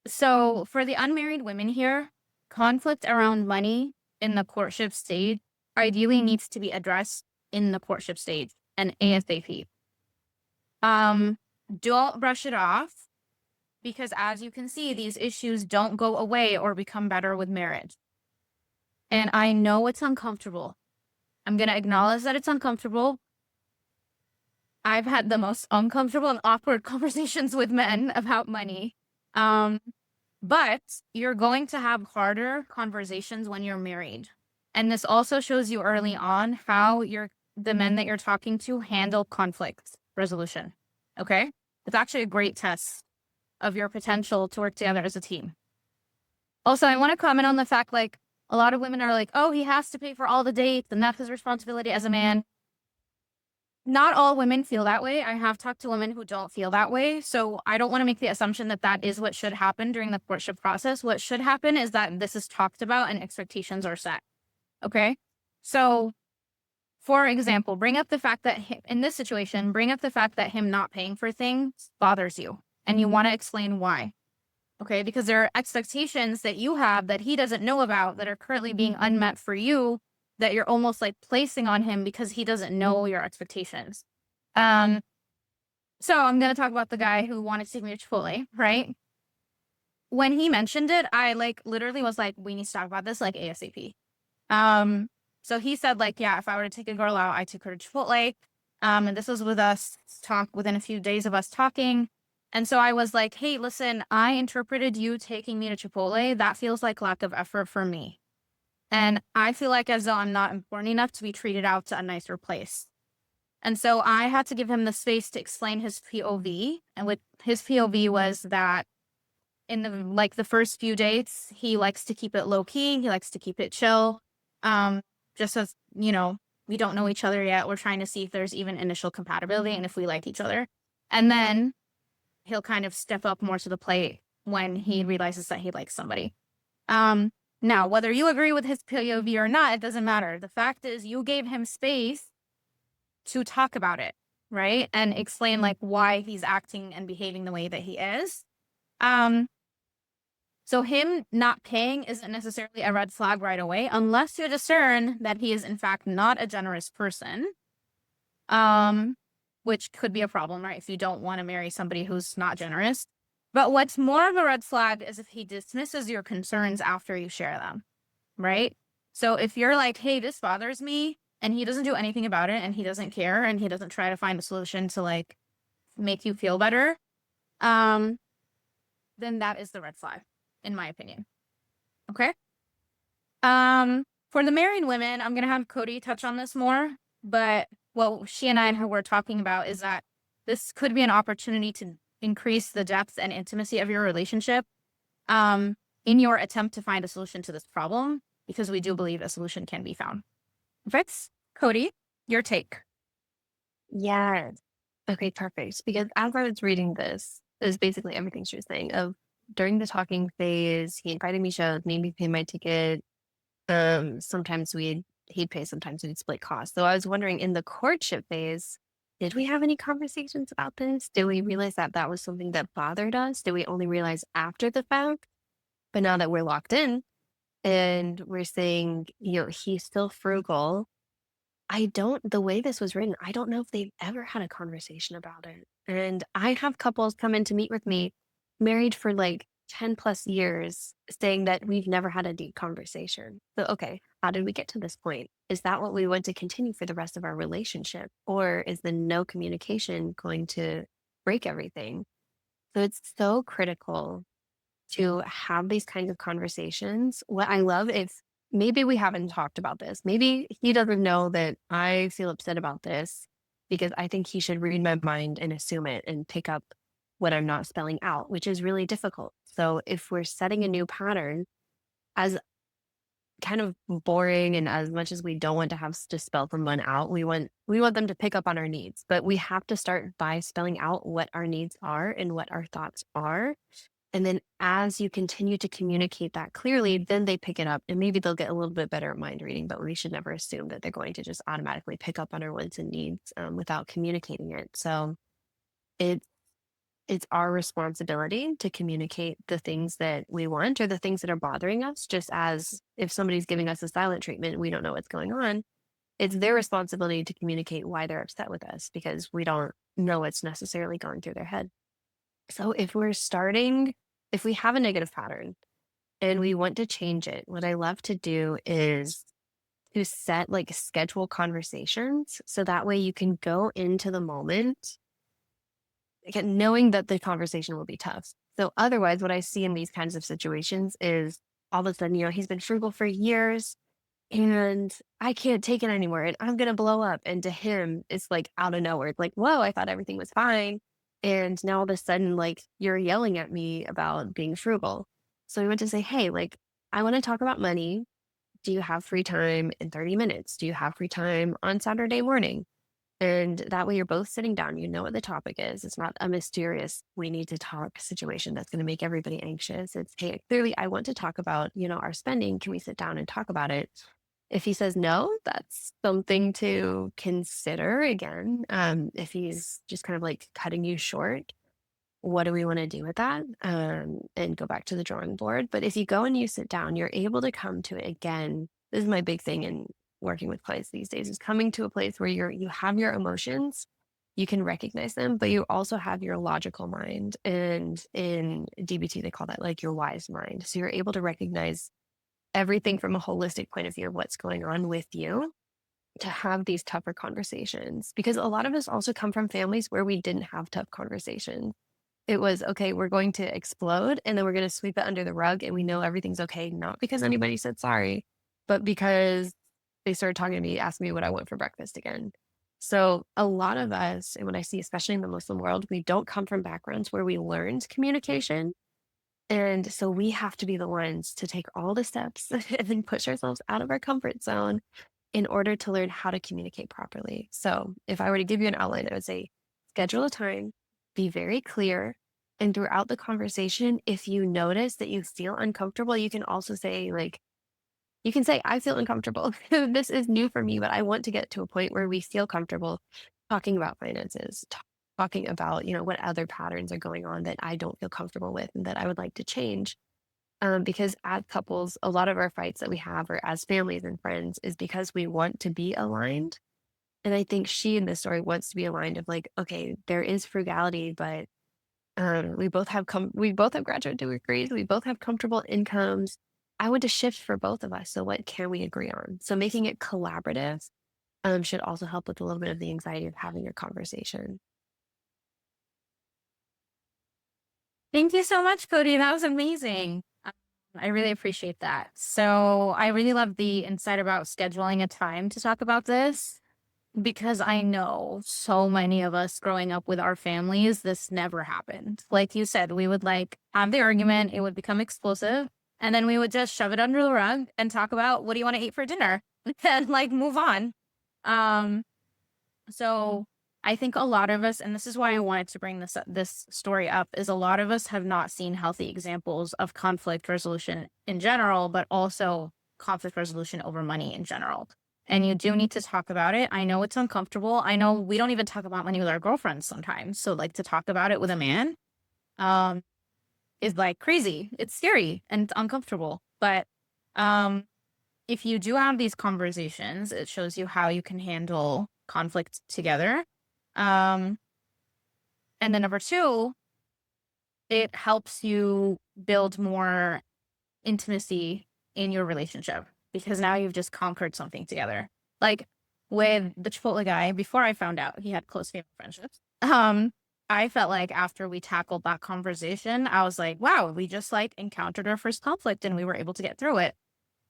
So for the unmarried women here, conflict around money in the courtship stage ideally needs to be addressed in the courtship stage and ASAP. Don't brush it off, because as you can see, these issues don't go away or become better with marriage. And I know it's uncomfortable. I'm going to acknowledge that it's uncomfortable. I've had the most uncomfortable and awkward conversations with men about money. But you're going to have harder conversations when you're married. And this also shows you early on how the men that you're talking to handle conflict resolution. Okay? It's actually a great test of your potential to work together as a team. Also, I want to comment on the fact, like, a lot of women are like, oh, he has to pay for all the dates and that's his responsibility as a man. Not all women feel that way. I have talked to women who don't feel that way. So I don't want to make the assumption that that is what should happen during the courtship process. What should happen is that this is talked about and expectations are set. Okay? So, for example, bring up the fact that in this situation, bring up the fact that him not paying for things bothers you. and you want to explain why. Okay, because there are expectations that you have that he doesn't know about that are currently being unmet for you that you're almost like placing on him because he doesn't know your expectations. Um, so I'm gonna talk about the guy who wanted to take me to Chipotle, right? When he mentioned it, I like literally was like, we need to talk about this like ASAP. Um, so he said, like, yeah, if I were to take a girl out, I took her to Chipotle. And this was with us talk within a few days of us talking. And so I was like, hey, listen, I interpreted you taking me to Chipotle. That feels like lack of effort for me. And I feel like as though I'm not important enough to be treated out to a nicer place. And so I had to give him the space to explain his POV. And with his POV was that in the first few dates, he likes to keep it low key. He likes to keep it chill. Um, just as, we don't know each other yet. We're trying to see if there's even initial compatibility and if we like each other. And then he'll kind of step up more to the plate when he realizes that he likes somebody. Um, Now, whether you agree with his POV or not, it doesn't matter. The fact is you gave him space to talk about it, right? And explain like why he's acting and behaving the way that he is. Um, so him not paying isn't necessarily a red flag right away, unless you discern that he is in fact not a generous person. Um, which could be a problem, right? If you don't want to marry somebody who's not generous. But what's more of a red flag is if he dismisses your concerns after you share them, right? So if you're like, hey, this bothers me, and he doesn't do anything about it, and he doesn't care, and he doesn't try to find a solution to like make you feel better, um, then that is the red flag, in my opinion. Okay. For the married women, I'm gonna have Cody touch on this more, but what she and I were talking about is that this could be an opportunity to increase the depth and intimacy of your relationship, um, in your attempt to find a solution to this problem, because we do believe a solution can be found. Fritz, Cody, your take. Yes. Okay, perfect. Because as I was reading this, it was basically everything she was saying. Of during the talking phase, he invited me shows, made me pay my ticket. Sometimes he'd pay, sometimes we'd split costs. So I was wondering, in the courtship phase, did we have any conversations about this? Did we realize that that was something that bothered us? Did we only realize after the fact? But now that we're locked in and we're saying, he's still frugal, the way this was written, I don't know if they've ever had a conversation about it. And I have couples come in to meet with me, married for like 10 plus years, saying that we've never had a deep conversation. So, okay, how did we get to this point? Is that what we want to continue for the rest of our relationship? Or is the no communication going to break everything? So it's so critical to have these kinds of conversations. What I love, if maybe we haven't talked about this, maybe he doesn't know that I feel upset about this, because I think he should read my mind and assume it and pick up what I'm not spelling out, which is really difficult. So if we're setting a new pattern, as kind of boring and as much as we don't want to have to spell someone out, we want them to pick up on our needs, but we have to start by spelling out what our needs are and what our thoughts are. And then as you continue to communicate that clearly, then they pick it up and maybe they'll get a little bit better at mind reading, but we should never assume that they're going to just automatically pick up on our wants and needs, without communicating it. So it, it's our responsibility to communicate the things that we want or the things that are bothering us, just as if somebody's giving us a silent treatment, we don't know what's going on. It's their responsibility to communicate why they're upset with us, because we don't know what's necessarily going through their head. So if we have a negative pattern and we want to change it, what I love to do is to set like schedule conversations. So that way you can go into the moment, again, knowing that the conversation will be tough. So otherwise, what I see in these kinds of situations is all of a sudden, he's been frugal for years and I can't take it anymore and I'm going to blow up. And to him, it's like out of nowhere. It's like, whoa, I thought everything was fine. And now all of a sudden, like, you're yelling at me about being frugal. So we went to say, hey, like, I want to talk about money. Do you have free time in 30 minutes? Do you have free time on Saturday morning? And that way you're both sitting down. You know what the topic is. It's not a mysterious, we need to talk situation that's going to make everybody anxious. It's, hey, clearly I want to talk about, our spending. Can we sit down and talk about it? If he says no, that's something to consider again. If he's just kind of like cutting you short, what do we want to do with that? And go back to the drawing board. But if you go and you sit down, you're able to come to it again. This is my big thing in working with clients these days is coming to a place where you have your emotions, you can recognize them, but you also have your logical mind. And in DBT, they call that like your wise mind. So you're able to recognize everything from a holistic point of view of what's going on with you to have these tougher conversations. Because a lot of us also come from families where we didn't have tough conversations. It was, okay, we're going to explode and then we're going to sweep it under the rug and we know everything's okay, not because anybody said sorry, but because they started talking to me, asking me what I want for breakfast again. So a lot of us, and when I see, especially in the Muslim world, we don't come from backgrounds where we learned communication. And so we have to be the ones to take all the steps and then push ourselves out of our comfort zone in order to learn how to communicate properly. So if I were to give you an outline, I would say schedule a time, be very clear. And throughout the conversation, if you notice that you feel uncomfortable, you can also say, like, you can say, I feel uncomfortable. This is new for me, but I want to get to a point where we feel comfortable talking about finances, talking about, what other patterns are going on that I don't feel comfortable with and that I would like to change. Because as couples, a lot of our fights that we have, or as families and friends, is because we want to be aligned. And I think she in this story wants to be aligned of like, okay, there is frugality, but we both have graduate degrees, we both have comfortable incomes. I want to shift for both of us. So what can we agree on? So making it collaborative should also help with a little bit of the anxiety of having a conversation. Thank you so much, Cody. That was amazing. I really appreciate that. So I really love the insight about scheduling a time to talk about this because I know so many of us growing up with our families, this never happened. Like you said, we would like have the argument, it would become explosive, and then we would just shove it under the rug and talk about what do you want to eat for dinner and like move on. Um, so I think a lot of us, and this is why I wanted to bring this story up, is a lot of us have not seen healthy examples of conflict resolution in general, but also conflict resolution over money in general. And you do need to talk about it. I know it's uncomfortable. I know we don't even talk about money with our girlfriends sometimes. So like to talk about it with a man, um, is like crazy. It's scary and it's uncomfortable. But um if you do have these conversations, it shows you how you can handle conflict together. Um, and then number two, it helps you build more intimacy in your relationship because now you've just conquered something together. Like with the Chipotle guy, before I found out he had close family friendships, I felt like after we tackled that conversation, I was like, wow, we just like encountered our first conflict and we were able to get through it.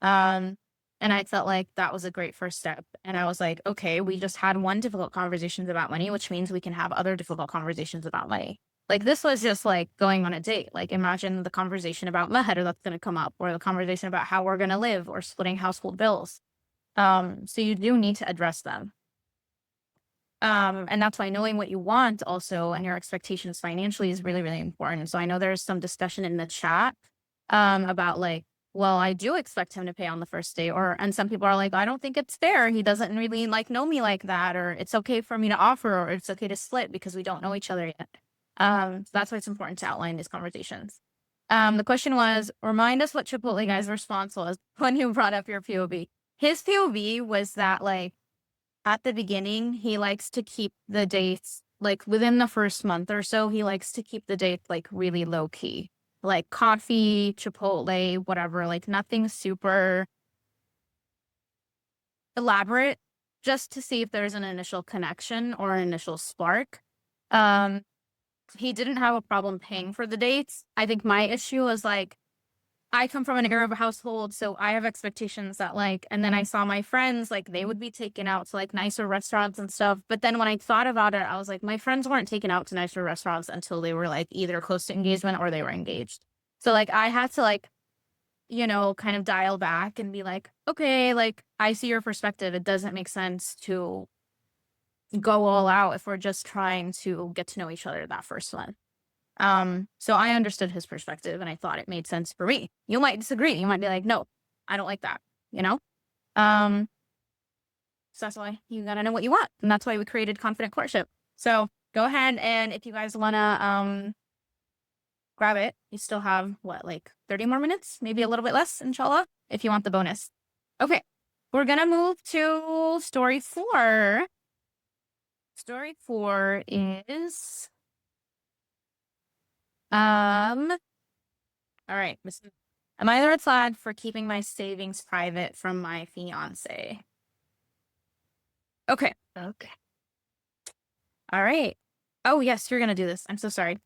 Um, and I felt like that was a great first step. And I was like, okay, we just had one difficult conversations about money, which means we can have other difficult conversations about money. Like this was just like going on a date. Like imagine the conversation about mahr that's going to come up, or the conversation about how we're going to live, or splitting household bills. So you do need to address them. And that's why knowing what you want also and your expectations financially is really, really important. So I know there's some discussion in the chat about like, well, I do expect him to pay on the first day. And some people are like, I don't think it's fair. He doesn't really like know me like that, or it's okay for me to offer, or it's okay to split because we don't know each other yet. So that's why it's important to outline these conversations. The question was, remind us what Chipotle guy's response was when you brought up your POV. His POV was that like, at the beginning, he likes to keep the dates like within the first month or so, he likes to keep the dates like really low key. Like coffee, Chipotle, whatever, like nothing super elaborate, just to see if there's an initial connection or an initial spark. Um, he didn't have a problem paying for the dates. I think my issue was like I come from an Arab household, so I have expectations that like, and then I saw my friends, like they would be taken out to like nicer restaurants and stuff. But then when I thought about it, I was like, my friends weren't taken out to nicer restaurants until they were like either close to engagement or they were engaged. So like I had to like, kind of dial back and be like, okay, like I see your perspective. It doesn't make sense to go all out if we're just trying to get to know each other that first one. So I understood his perspective and I thought it made sense for me. You might disagree. You might be like, no, I don't like that, you know? Um, so that's why you gotta know what you want. And that's why we created Confident Courtship. So go ahead and if you guys wanna grab it. You still have what, like 30 more minutes, maybe a little bit less, inshallah, if you want the bonus. Okay, we're gonna move to story 4. Story 4 is all right, am I the red flag for keeping my savings private from my fiance? Okay. Okay. All right. Oh, yes, you're gonna do this. I'm so sorry.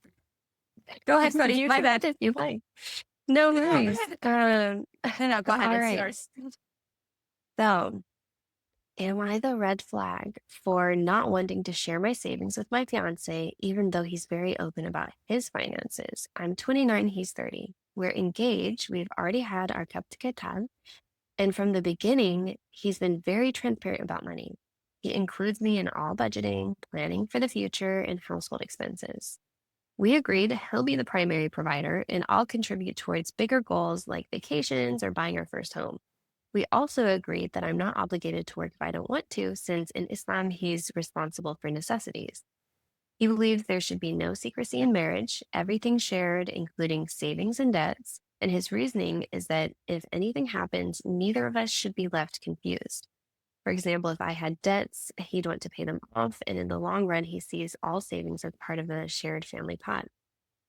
Go ahead, Cody. My bad. You might. No No, go worries. ahead. No, go ahead. All It's right. yours. So, am I the red flag for not wanting to share my savings with my fiance, even though he's very open about his finances? I'm 29, he's 30. We're engaged. We've already had our cup to kitab. And from the beginning, he's been very transparent about money. He includes me in all budgeting, planning for the future, and household expenses. We agreed he'll be the primary provider and I'll contribute towards bigger goals like vacations or buying our first home. We also agreed that I'm not obligated to work if I don't want to, since in Islam, he's responsible for necessities. He believes there should be no secrecy in marriage, everything shared, including savings and debts. And his reasoning is that if anything happens, neither of us should be left confused. For example, if I had debts, he'd want to pay them off. And in the long run, he sees all savings as part of a shared family pot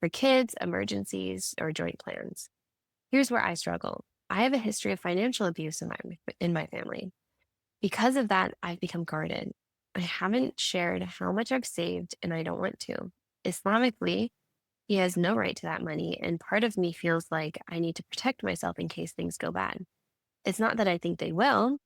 for kids, emergencies, or joint plans. Here's where I struggle. I have a history of financial abuse in my family. Because of that, I've become guarded. I haven't shared how much I've saved, and I don't want to. Islamically, he has no right to that money, and part of me feels like I need to protect myself in case things go bad. It's not that I think they will.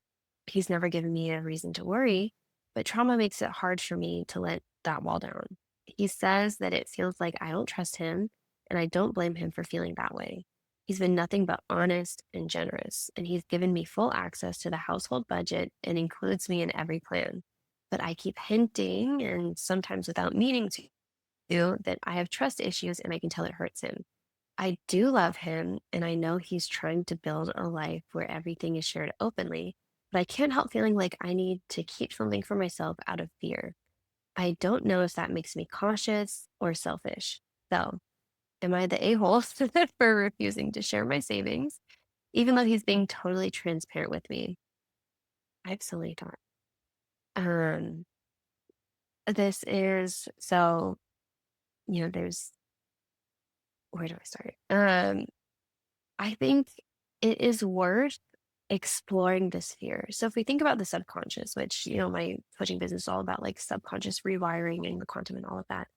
He's never given me a reason to worry, but trauma makes it hard for me to let that wall down. He says that it feels like I don't trust him, and I don't blame him for feeling that way. He's been nothing but honest and generous, and he's given me full access to the household budget and includes me in every plan. But I keep hinting, and sometimes without meaning to, that I have trust issues and I can tell it hurts him. I do love him, and I know he's trying to build a life where everything is shared openly, but I can't help feeling like I need to keep something for myself out of fear. I don't know if that makes me cautious or selfish. So, am I the a-hole for refusing to share my savings, even though he's being totally transparent with me? Absolutely not. Um, this is so, there's where do I start? I think it is worth exploring this fear. So if we think about the subconscious, which, my coaching business is all about like subconscious rewiring and the quantum and all of that.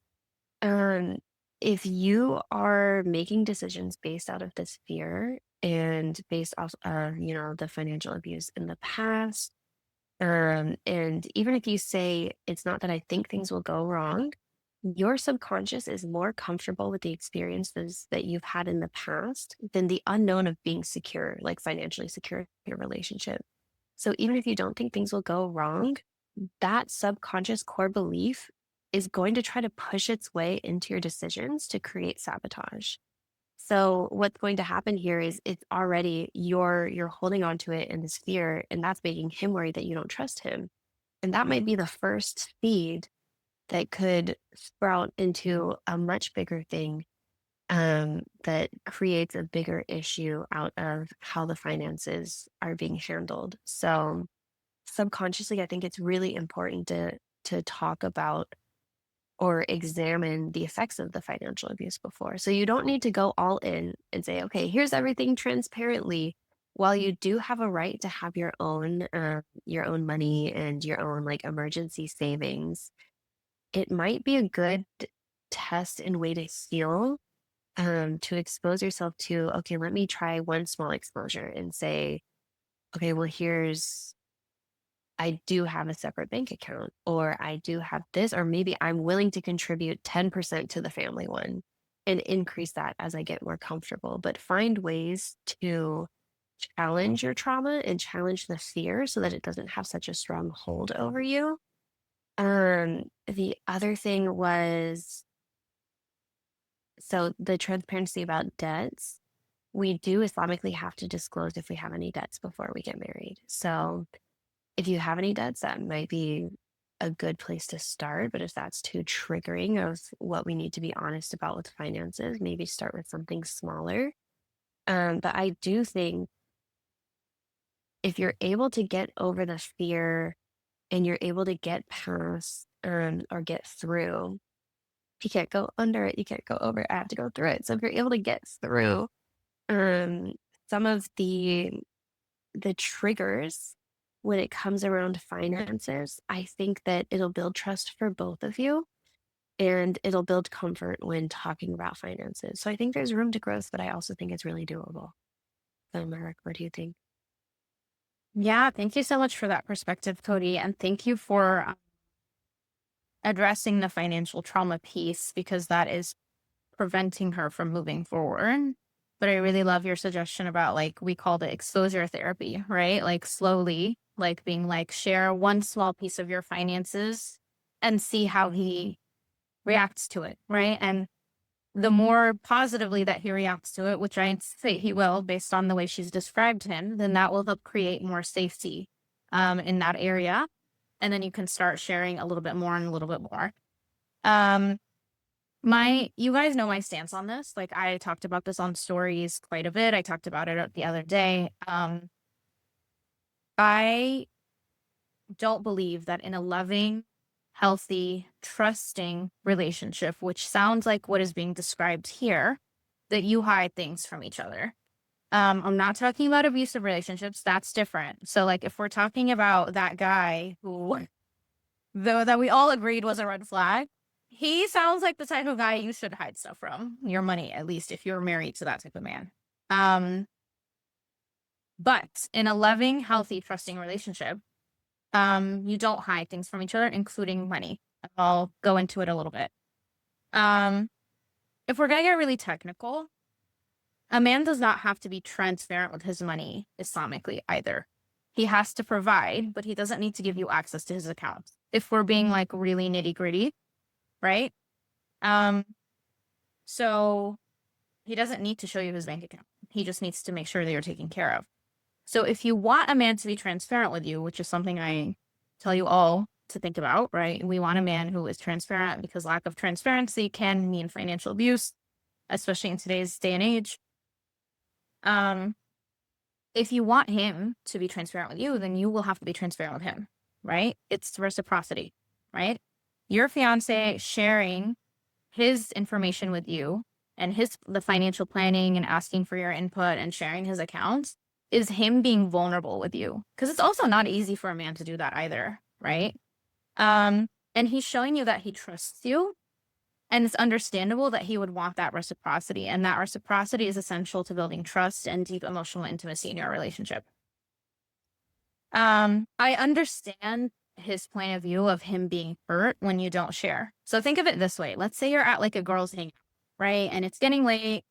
Um, if you are making decisions based out of this fear and based off the financial abuse in the past, and even if you say it's not that I think things will go wrong, your subconscious is more comfortable with the experiences that you've had in the past than the unknown of being secure, like financially secure in your relationship. So even if you don't think things will go wrong, that subconscious core belief is going to try to push its way into your decisions to create sabotage. So what's going to happen here is it's already you're holding on to it in this fear, and that's making him worry that you don't trust him. And that might be the first seed that could sprout into a much bigger thing, that creates a bigger issue out of how the finances are being handled. So subconsciously, I think it's really important to talk about or examine the effects of the financial abuse before. So you don't need to go all in and say, okay, here's everything transparently. While you do have a right to have your own money and your own like emergency savings, it might be a good test and way to heal, to expose yourself to, okay, let me try one small exposure and say, okay, well, I do have a separate bank account, or I do have this, or maybe I'm willing to contribute 10% to the family one and increase that as I get more comfortable. But find ways to challenge your trauma and challenge the fear so that it doesn't have such a strong hold over you. The other thing was, so the transparency about debts, we do Islamically have to disclose if we have any debts before we get married. So if you have any debts, that might be a good place to start. But if that's too triggering of what we need to be honest about with finances, maybe start with something smaller. But I do think if you're able to get over the fear and you're able to get past or get through, you can't go under it, you can't go over it, I have to go through it. So if you're able to get through um some of the triggers when it comes around finances, I think that it'll build trust for both of you and it'll build comfort when talking about finances. So I think there's room to growth, but I also think it's really doable. So, Mark, what do you think? Yeah, thank you so much for that perspective, Cody. And thank you for addressing the financial trauma piece because that is preventing her from moving forward. But I really love your suggestion about like we called it exposure therapy, right? Like slowly, like being like share one small piece of your finances and see how he reacts to it, right? And the more positively that he reacts to it, which I anticipate he will based on the way she's described him, then that will help create more safety in that area. And then you can start sharing a little bit more and a little bit more. Um, you guys know my stance on this. Like I talked about this on stories quite a bit. I talked about it the other day. I don't believe that in a loving, healthy, trusting relationship, which sounds like what is being described here, that you hide things from each other. I'm not talking about abusive relationships. That's different. So like if we're talking about that guy who though that we all agreed was a red flag, he sounds like the type of guy you should hide stuff from. Your money, at least if you're married to that type of man. Um, but in a loving, healthy, trusting relationship, you don't hide things from each other, including money. I'll go into it a little bit. Um, if we're gonna get really technical, a man does not have to be transparent with his money Islamically either. He has to provide, but he doesn't need to give you access to his accounts. If we're being like really nitty gritty, right? Um, so he doesn't need to show you his bank account. He just needs to make sure that you're taken care of. So if you want a man to be transparent with you, which is something I tell you all to think about, right? We want a man who is transparent because lack of transparency can mean financial abuse, especially in today's day and age. Um, if you want him to be transparent with you, then you will have to be transparent with him, right? It's reciprocity, right? Your fiance sharing his information with you and the financial planning and asking for your input and sharing his accounts is him being vulnerable with you. Because it's also not easy for a man to do that either, right? And he's showing you that he trusts you. And it's understandable that he would want that reciprocity. And that reciprocity is essential to building trust and deep emotional intimacy in your relationship. I understand his point of view of him being hurt when you don't share. So think of it this way. Let's say you're at like a girl's hangout, right? And it's getting late.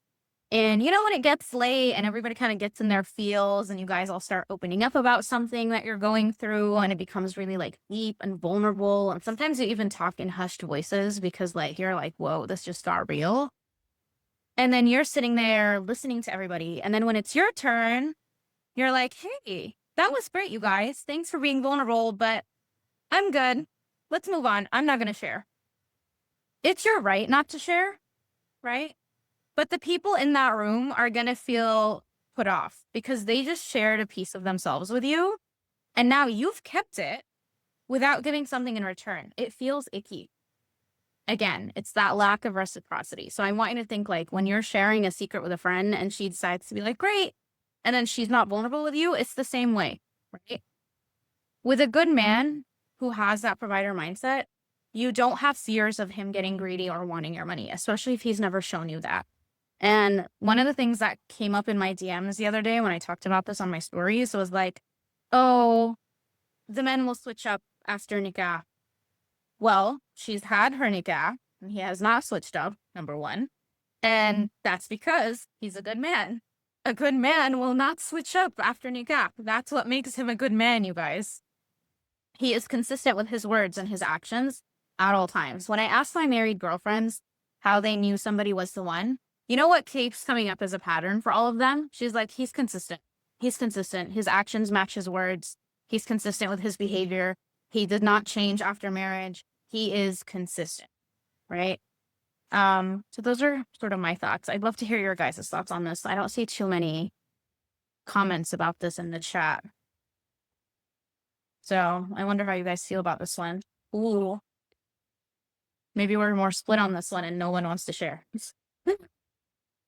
And you know, when it gets late and everybody kind of gets in their feels and you guys all start opening up about something that you're going through and it becomes really like deep and vulnerable. And sometimes you even talk in hushed voices because like you're like, whoa, this just got real. And then you're sitting there listening to everybody. And then when it's your turn, you're like, hey, that was great, you guys. Thanks for being vulnerable, but I'm good. Let's move on. I'm not going to share. It's your right not to share, right? But the people in that room are going to feel put off because they just shared a piece of themselves with you. And now you've kept it without giving something in return. It feels icky. Again, it's that lack of reciprocity. So I want you to think like when you're sharing a secret with a friend and she decides to be like, great. And then she's not vulnerable with you. It's the same way, right? With a good man who has that provider mindset, you don't have fears of him getting greedy or wanting your money, especially if he's never shown you that. And one of the things that came up in my DMs the other day when I talked about this on my stories was like, oh, the men will switch up after nikah. Well, she's had her nikah and he has not switched up, number one. And that's because he's a good man. A good man will not switch up after nikah. That's what makes him a good man, you guys. He is consistent with his words and his actions at all times. When I asked my married girlfriends how they knew somebody was the one, you know what keeps coming up as a pattern for all of them? She's like, he's consistent. He's consistent. His actions match his words. He's consistent with his behavior. He did not change after marriage. He is consistent, right? So those are sort of my thoughts. I'd love to hear your guys' thoughts on this. I don't see too many comments about this in the chat. So I wonder how you guys feel about this one. Ooh, maybe we're more split on this one and no one wants to share.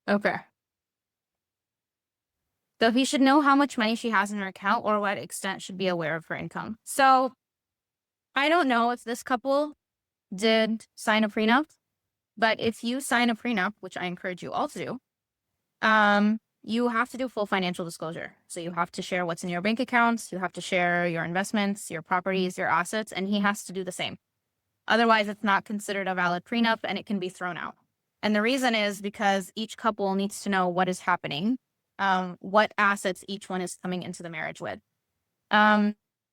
Okay. So he should know how much money she has in her account or what extent should be aware of her income. So I don't know if this couple did sign a prenup, but if you sign a prenup, which I encourage you all to do, you have to do full financial disclosure. So you have to share what's in your bank accounts, you have to share your investments, your properties, your assets, and he has to do the same. Otherwise, it's not considered a valid prenup and it can be thrown out. And the reason is because each couple needs to know what is happening, what assets each one is coming into the marriage with.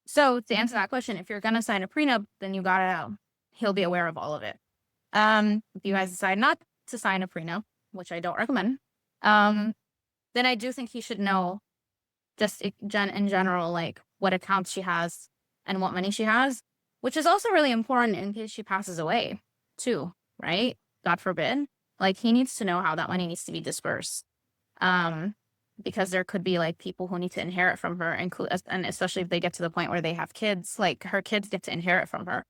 So to answer that question, if you're going to sign a prenup, then he'll be aware of all of it. If you guys decide not to sign a prenup, which I don't recommend, then I do think he should know just in general, like what accounts she has and what money she has, which is also really important in case she passes away too, right? God forbid. Like he needs to know how that money needs to be dispersed. Because there could be like people who need to inherit from her, and especially if they get to the point where they have kids, like her kids get to inherit from her.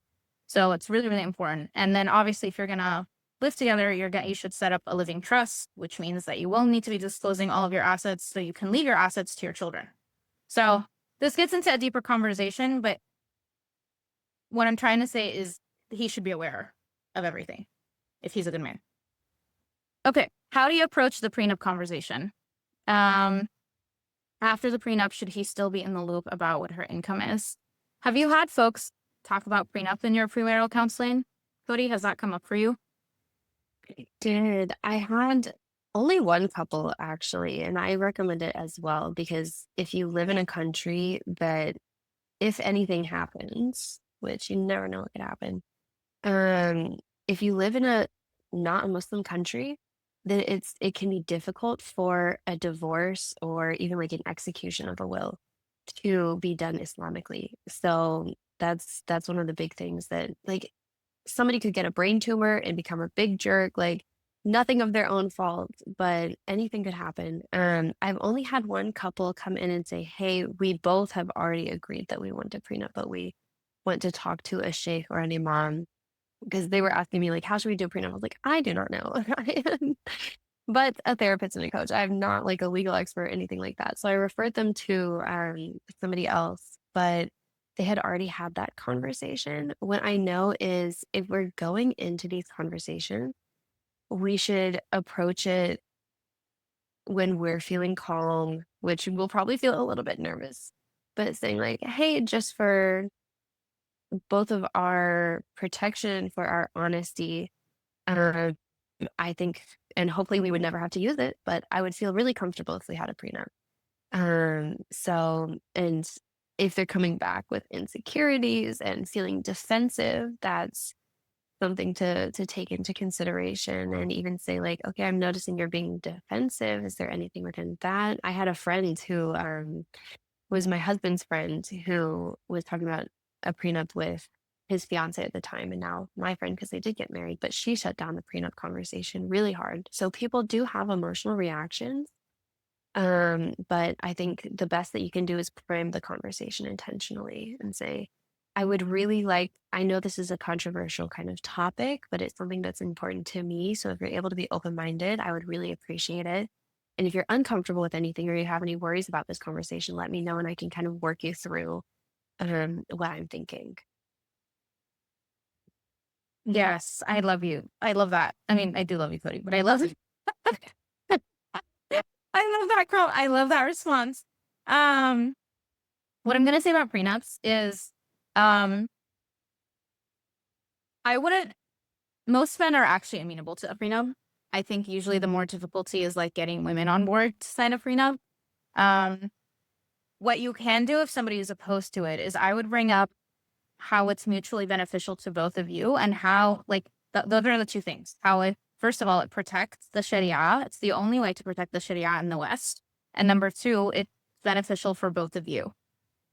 So it's really, really important. And then obviously if you're going to live together, you should set up a living trust, which means that you will need to be disclosing all of your assets so you can leave your assets to your children. So this gets into a deeper conversation, but what I'm trying to say is he should be aware of everything if he's a good man. Okay, how do you approach the prenup conversation? After the prenup, should he still be in the loop about what her income is? Have you had folks talk about prenup in your premarital counseling? Cody, has that come up for you? Did. I had only one couple actually, and I recommend it as well because if you live in a country that if anything happens, which you never know what could happen, if you live in a not a Muslim country, then it can be difficult for a divorce or even like an execution of a will to be done Islamically. So that's one of the big things that like somebody could get a brain tumor and become a big jerk, like nothing of their own fault, but anything could happen. I've only had one couple come in and say, "Hey, we both have already agreed that we want a prenup, but we want to talk to a sheikh or an imam." Because they were asking me like, "How should we do a prenup?" I was like, "I do not know." I am but a therapist and a coach. I'm not like a legal expert or anything like that. So I referred them to somebody else, but they had already had that conversation. What I know is if we're going into these conversations, we should approach it when we're feeling calm, which we'll probably feel a little bit nervous, but saying like, "Hey, just for both of our protection, for our honesty, um, I think, and hopefully we would never have to use it, but I would feel really comfortable if we had a prenup." And if they're coming back with insecurities and feeling defensive, that's something to take into consideration and even say like, "Okay, I'm noticing you're being defensive. Is there anything within that?" I had a friend who was my husband's friend who was talking about a prenup with his fiance at the time and now my friend because they did get married, but she shut down the prenup conversation really hard. So people do have emotional reactions. But I think the best that you can do is frame the conversation intentionally and say, "I would really like, I know this is a controversial kind of topic, but it's something that's important to me. So if you're able to be open-minded, I would really appreciate it. And if you're uncomfortable with anything or you have any worries about this conversation, let me know and I can kind of work you through what I'm thinking." Yes, I love you. I love that. I mean, I do love you, Cody, but I love I love that I love that response. Um, what I'm gonna say about prenups is, um, I wouldn't. Most men are actually amenable to a prenup. I think usually the more difficulty is like getting women on board to sign a prenup. Um, what you can do if somebody is opposed to it is I would bring up how it's mutually beneficial to both of you and how like those are the two things. How it first of all it protects the Sharia. It's the only way to protect the Sharia in the West. And number two, it's beneficial for both of you.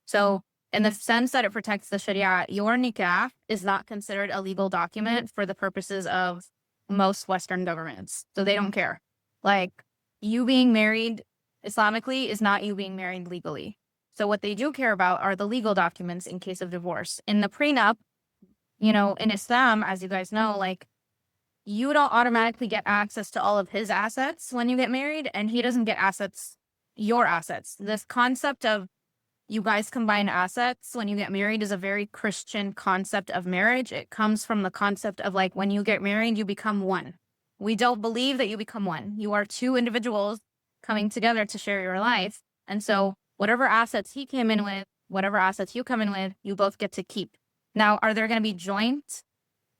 So in the sense that it protects the Sharia, your nikah is not considered a legal document for the purposes of most Western governments. So they don't care. Like, you being married Islamically is not you being married legally. So what they do care about are the legal documents in case of divorce. In the prenup, in Islam, as you guys know, like, you don't automatically get access to all of his assets when you get married, and he doesn't get your assets. This concept of you guys combine assets when you get married is a very Christian concept of marriage. It comes from the concept of, like, when you get married, you become one. We don't believe that you become one. You are two individuals coming together to share your life. And so whatever assets he came in with, whatever assets you come in with, you both get to keep. Now, are there going to be joint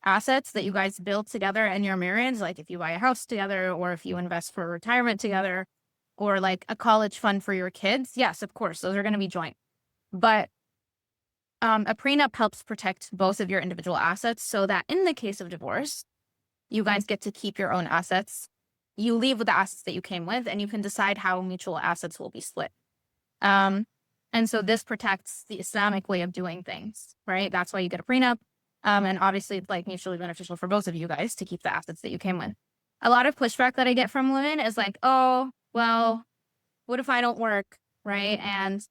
assets that you guys build together in your marriage? Like if you buy a house together, or if you invest for retirement together, or like a college fund for your kids? Yes, of course, those are going to be joint. But a prenup helps protect both of your individual assets so that in the case of divorce, you guys get to keep your own assets. You leave with the assets that you came with, and you can decide how mutual assets will be split. And so this protects the Islamic way of doing things, right? That's why you get a prenup. And obviously it's like mutually beneficial for both of you guys to keep the assets that you came with. A lot of pushback that I get from women is like, oh, well, what if I don't work, right? And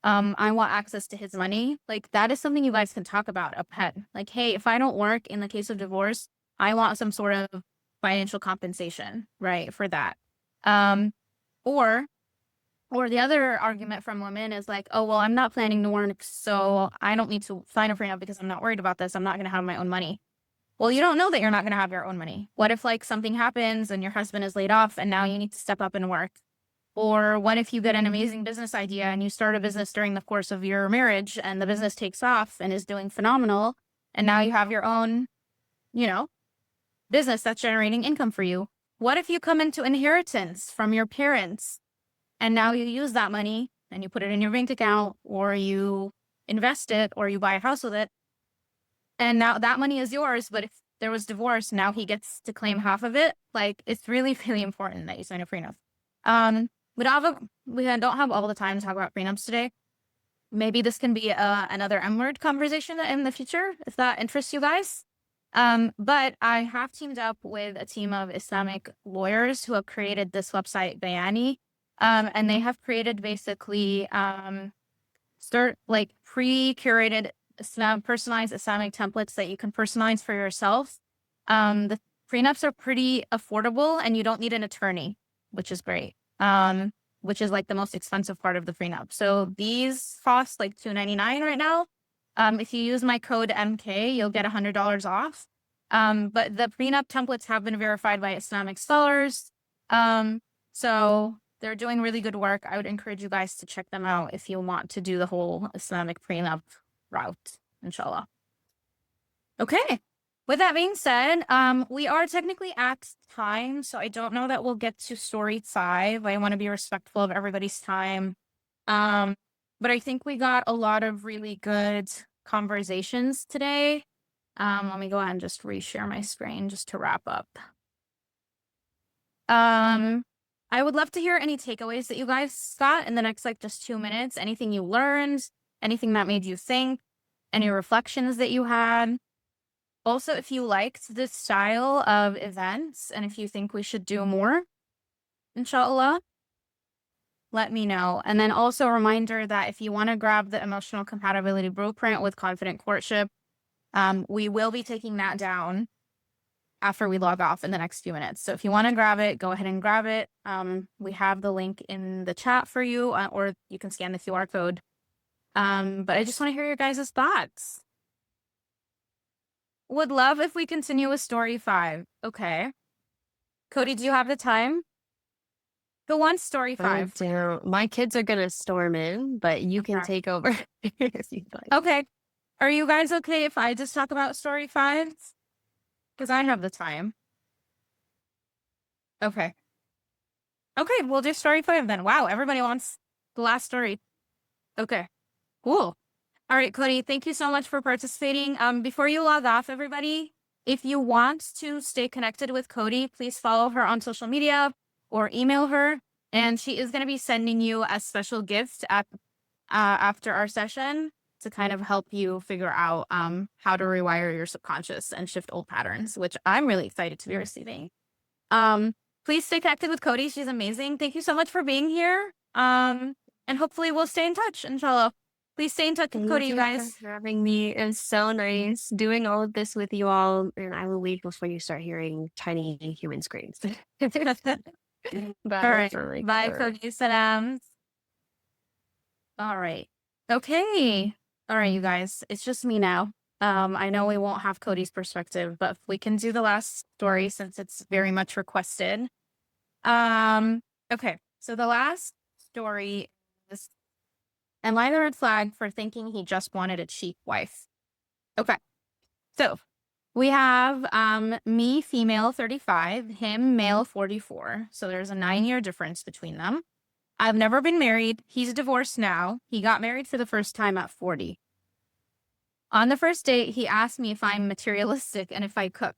I want access to his money. Like, that is something you guys can talk about up ahead. Like, hey, if I don't work in the case of divorce, I want some sort of financial compensation, right, for that. Or the other argument from women is like, oh, well, I'm not planning to work, so I don't need to sign a prenup because I'm not worried about this. I'm not going to have my own money. Well, you don't know that you're not going to have your own money. What if like something happens and your husband is laid off and now you need to step up and work? Or what if you get an amazing business idea and you start a business during the course of your marriage and the business takes off and is doing phenomenal, and now you have your own, business that's generating income for you? What if you come into inheritance from your parents and now you use that money and you put it in your bank account, or you invest it, or you buy a house with it, and now that money is yours, but if there was divorce, now he gets to claim half of it? Like, it's really, really important that you sign a prenup. We don't have all the time to talk about prenups today. Maybe this can be another M-word conversation in the future, if that interests you guys. But I have teamed up with a team of Islamic lawyers who have created this website, Bayani. And they have created basically pre-curated personalized Islamic templates that you can personalize for yourself. The prenups are pretty affordable, and you don't need an attorney, which is great. Which is like the most expensive part of the prenup. So these cost like $2.99 right now. If you use my code MK, you'll get $100 off. But the prenup templates have been verified by Islamic scholars. So they're doing really good work. I would encourage you guys to check them out if you want to do the whole Islamic prenup route, inshallah. Okay. With that being said, we are technically at time, so I don't know that we'll get to story 5. I want to be respectful of everybody's time. But I think we got a lot of really good conversations today. Let me go ahead and just reshare my screen just to wrap up. I would love to hear any takeaways that you guys got in the next just 2 minutes. Anything you learned, anything that made you think, any reflections that you had. Also, if you liked this style of events and if you think we should do more, inshallah, let me know. And then also a reminder that if you want to grab the emotional compatibility blueprint with Confident Courtship, we will be taking that down after we log off in the next few minutes. So if you want to grab it, go ahead and grab it. We have the link in the chat for you, or you can scan the QR code. But I just want to hear your guys' thoughts. Would love if we continue with story 5. Okay. Cody, do you have the time? Who wants story 5? I do. My kids are gonna storm in, but you can take over if you'd like. Okay. Are you guys okay if I just talk about story 5? Because I have the time. Okay. Okay, we'll do story 5 then. Wow, everybody wants the last story. Okay, cool. All right, Cody, thank you so much for participating. Before you log off, everybody, if you want to stay connected with Cody, please follow her on social media or email her. And she is going to be sending you a special gift after our session to kind of help you figure out how to rewire your subconscious and shift old patterns, which I'm really excited to be receiving. Um, Please stay connected with Cody. She's amazing. Thank you so much for being here. And hopefully we'll stay in touch, inshallah. Please stay in touch with Thank Cody, you you guys. for having me. It was so nice doing all of this with you all, and I will leave before you start hearing tiny human screams. All Bye. right. Bye, Cody. Salams. All right. Okay. All right, you guys. It's just me now. I know we won't have Cody's perspective, but we can do the last story since it's very much requested. Okay. So the last story is, am I the red flag for thinking he just wanted a cheap wife? Okay. So we have me, female 35, him, male 44. So there's a 9-year difference between them. I've never been married. He's divorced now. He got married for the first time at 40. On the first date, he asked me if I'm materialistic and if I cook.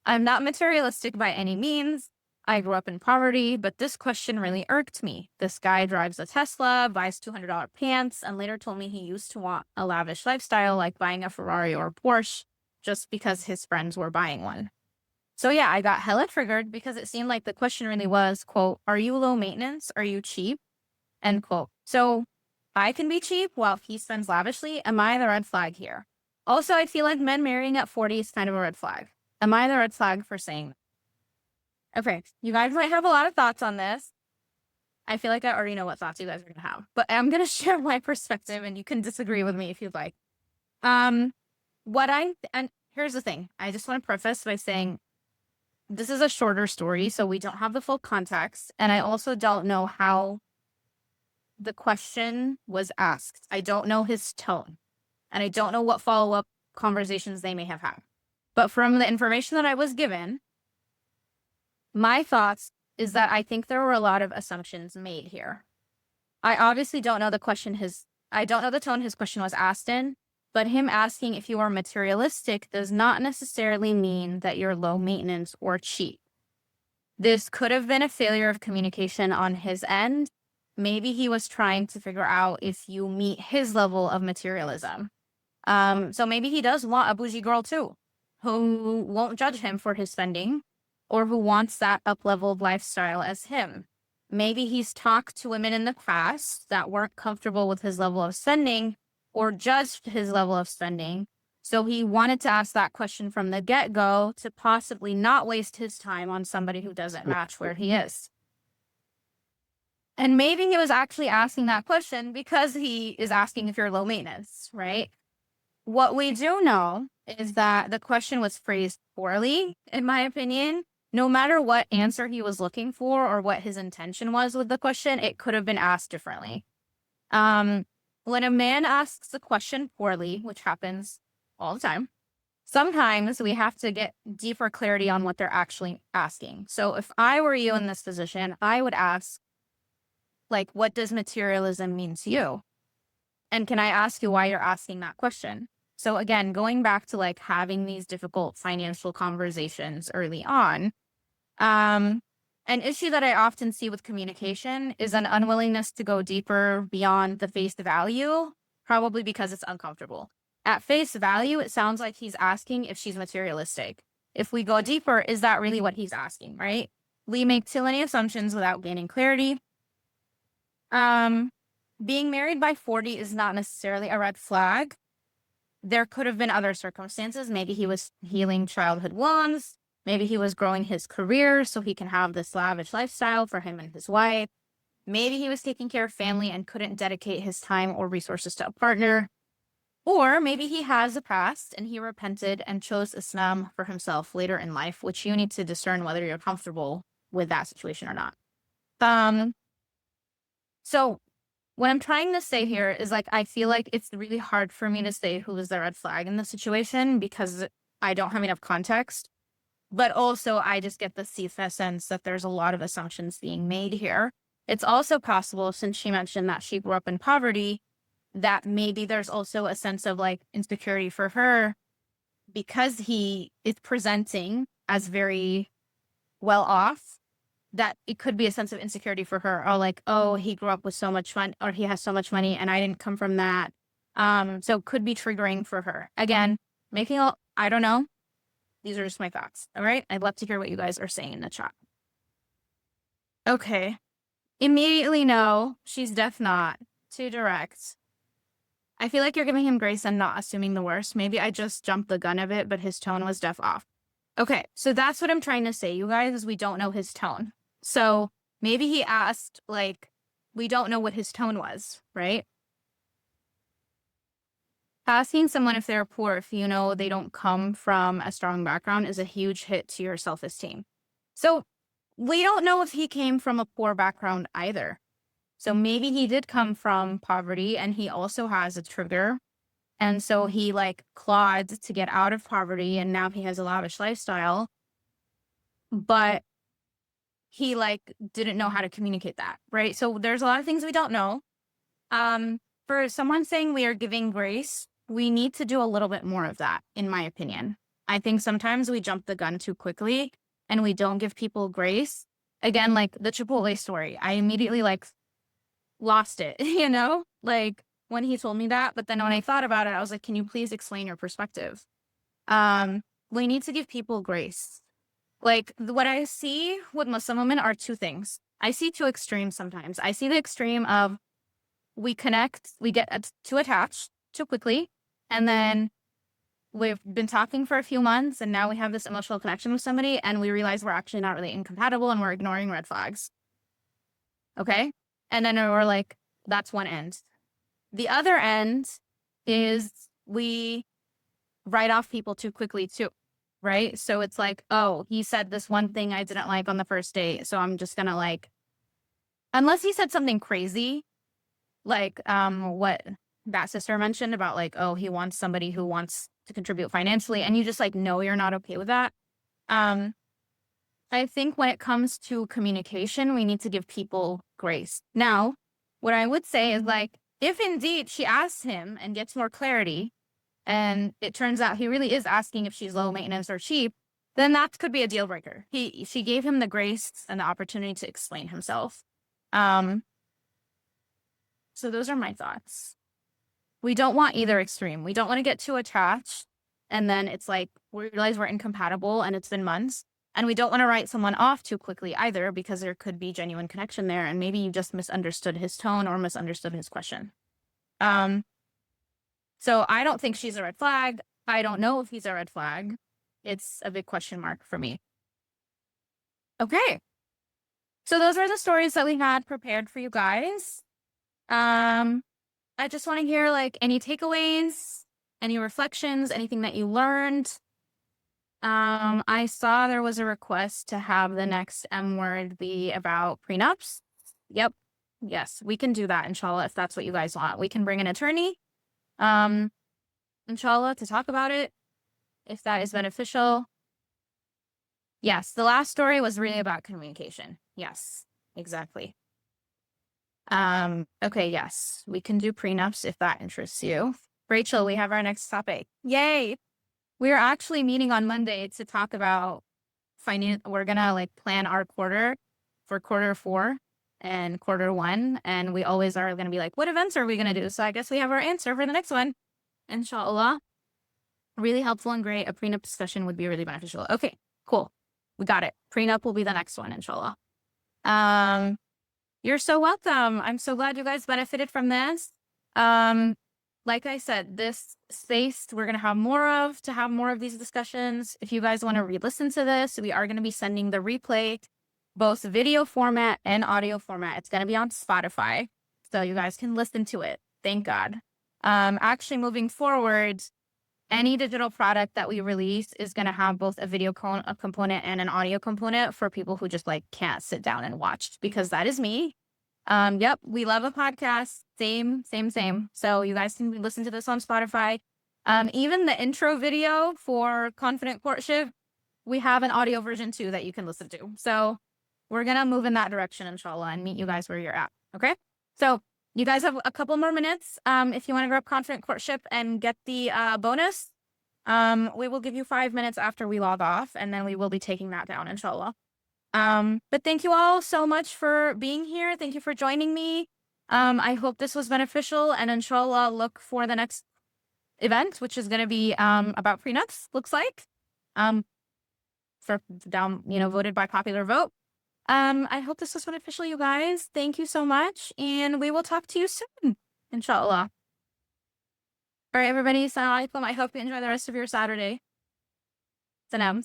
I'm not materialistic by any means. I grew up in poverty, but this question really irked me. This guy drives a Tesla, buys $200 pants, and later told me he used to want a lavish lifestyle like buying a Ferrari or a Porsche just because his friends were buying one. So yeah, I got hella triggered because it seemed like the question really was, quote, are you low maintenance? Are you cheap? End quote. So I can be cheap while he spends lavishly. Am I the red flag here? Also, I feel like men marrying at 40 is kind of a red flag. Am I the red flag for saying that? Okay, you guys might have a lot of thoughts on this. I feel like I already know what thoughts you guys are going to have, but I'm going to share my perspective and you can disagree with me if you'd like. And here's the thing. I just want to preface by saying this is a shorter story, so we don't have the full context. And I also don't know how the question was asked. I don't know his tone. And I don't know what follow-up conversations they may have had. But from the information that I was given, my thoughts is that I think there were a lot of assumptions made here. I obviously don't know I don't know the tone his question was asked in, but him asking if you are materialistic does not necessarily mean that you're low maintenance or cheap. This could have been a failure of communication on his end. Maybe he was trying to figure out if you meet his level of materialism. So maybe he does want a bougie girl too, who won't judge him for his spending or who wants that up-leveled lifestyle as him. Maybe he's talked to women in the past that weren't comfortable with his level of spending or judged his level of spending. So he wanted to ask that question from the get-go to possibly not waste his time on somebody who doesn't match where he is. And maybe he was actually asking that question because he is asking if you're low maintenance, right? What we do know is that the question was phrased poorly, in my opinion. No matter what answer he was looking for or what his intention was with the question, it could have been asked differently. When a man asks a question poorly, which happens all the time, sometimes we have to get deeper clarity on what they're actually asking. So if I were you in this position, I would ask, like, what does materialism mean to you? And can I ask you why you're asking that question? So again, going back to like having these difficult financial conversations early on, an issue that I often see with communication is an unwillingness to go deeper beyond the face value, probably because it's uncomfortable. At face value, it sounds like he's asking if she's materialistic. If we go deeper, is that really what he's asking, right? We make too many assumptions without gaining clarity. Being married by 40 is not necessarily a red flag. There could have been other circumstances. Maybe he was healing childhood wounds. Maybe he was growing his career so he can have this lavish lifestyle for him and his wife. Maybe he was taking care of family and couldn't dedicate his time or resources to a partner. Or maybe he has a past and he repented and chose Islam for himself later in life, which you need to discern whether you're comfortable with that situation or not. So what I'm trying to say here is, like, I feel like it's really hard for me to say who is the red flag in the situation because I don't have enough context. But also, I just get the sense that there's a lot of assumptions being made here. It's also possible, since she mentioned that she grew up in poverty, that maybe there's also a sense of like insecurity for her because he is presenting as very well off, that it could be a sense of insecurity for her, or like, oh, he grew up with so much fun, or he has so much money and I didn't come from that. So could be triggering for her. Again, I don't know. These are just my thoughts. All right. I'd love to hear what you guys are saying in the chat. Okay. Immediately no, she's def not. Too direct. I feel like you're giving him grace and not assuming the worst. Maybe I just jumped the gun a bit, but his tone was def off. Okay, so that's what I'm trying to say, you guys, is we don't know his tone. So maybe he asked, like, we don't know what his tone was, right? Asking someone if they're poor, if you know they don't come from a strong background, is a huge hit to your self-esteem. So we don't know if he came from a poor background either. So maybe he did come from poverty and he also has a trigger. And so he like clawed to get out of poverty and now he has a lavish lifestyle. But he like didn't know how to communicate that, right? So there's a lot of things we don't know. For someone saying we are giving grace, we need to do a little bit more of that, in my opinion. I think sometimes we jump the gun too quickly and we don't give people grace. Again, like the Chipotle story, I immediately like lost it, you know, like when he told me that. But then when I thought about it, I was like, can you please explain your perspective? We need to give people grace. Like what I see with Muslim women are two things. I see two extremes sometimes. I see the extreme of we connect, we get too attached too quickly, and then we've been talking for a few months and now we have this emotional connection with somebody and we realize we're actually not really incompatible and we're ignoring red flags. Okay? And then we're like, that's one end. The other end is we write off people too quickly too, right? So it's like, oh, he said this one thing I didn't like on the first date, so I'm just gonna like, unless he said something crazy, like what that sister mentioned about like, oh, he wants somebody who wants to contribute financially, and you just like know you're not okay with that. I think when it comes to communication, we need to give people grace. Now, what I would say is like, if indeed she asks him and gets more clarity, and it turns out he really is asking if she's low maintenance or cheap, then that could be a deal breaker. She gave him the grace and the opportunity to explain himself. So those are my thoughts. We don't want either extreme. We don't want to get too attached and then it's like we realize we're incompatible and it's been months. And we don't want to write someone off too quickly either, because there could be genuine connection there and maybe you just misunderstood his tone or misunderstood his question. So I don't think she's a red flag. I don't know if he's a red flag. It's a big question mark for me. Okay. So those were the stories that we had prepared for you guys. I just want to hear like any takeaways, any reflections, anything that you learned. I saw there was a request to have the next M word be about prenups. Yep. Yes, we can do that, inshallah, if that's what you guys want. We can bring an attorney, inshallah, to talk about it, if that is beneficial. Yes, the last story was really about communication. Yes, exactly. Okay, yes, we can do prenups if that interests you. Rachel, we have our next topic. Yay! We're actually meeting on Monday to talk about we're gonna like plan our quarter for quarter 4 and quarter 1. And we always are gonna be like, what events are we gonna do? So I guess we have our answer for the next one. Inshallah. Really helpful and great. A prenup discussion would be really beneficial. Okay, cool. We got it. Prenup will be the next one, inshallah. You're so welcome. I'm so glad you guys benefited from this. Like I said, this space we're going to have more of these discussions. If you guys want to re-listen to this, we are going to be sending the replay, both video format and audio format. It's going to be on Spotify, so you guys can listen to it. Thank God. Actually, moving forward, any digital product that we release is going to have both a video component and an audio component for people who just like can't sit down and watch, because that is me. Yep, we love a podcast. Same. So you guys can listen to this on Spotify. Even the intro video for Confident Courtship, we have an audio version too that you can listen to. So we're going to move in that direction, inshallah, and meet you guys where you're at. Okay. So you guys have a couple more minutes. If you want to grab Confident Courtship and get the bonus, we will give you 5 minutes after we log off, and then we will be taking that down, inshallah. But thank you all so much for being here. Thank you for joining me. I hope this was beneficial, and inshallah, look for the next event, which is going to be about prenups. Looks like, for down, voted by popular vote. I hope this was beneficial, you guys. Thank you so much, and we will talk to you soon, inshallah. All right, everybody. Assalamu alaikum. I hope you enjoy the rest of your Saturday. Salam.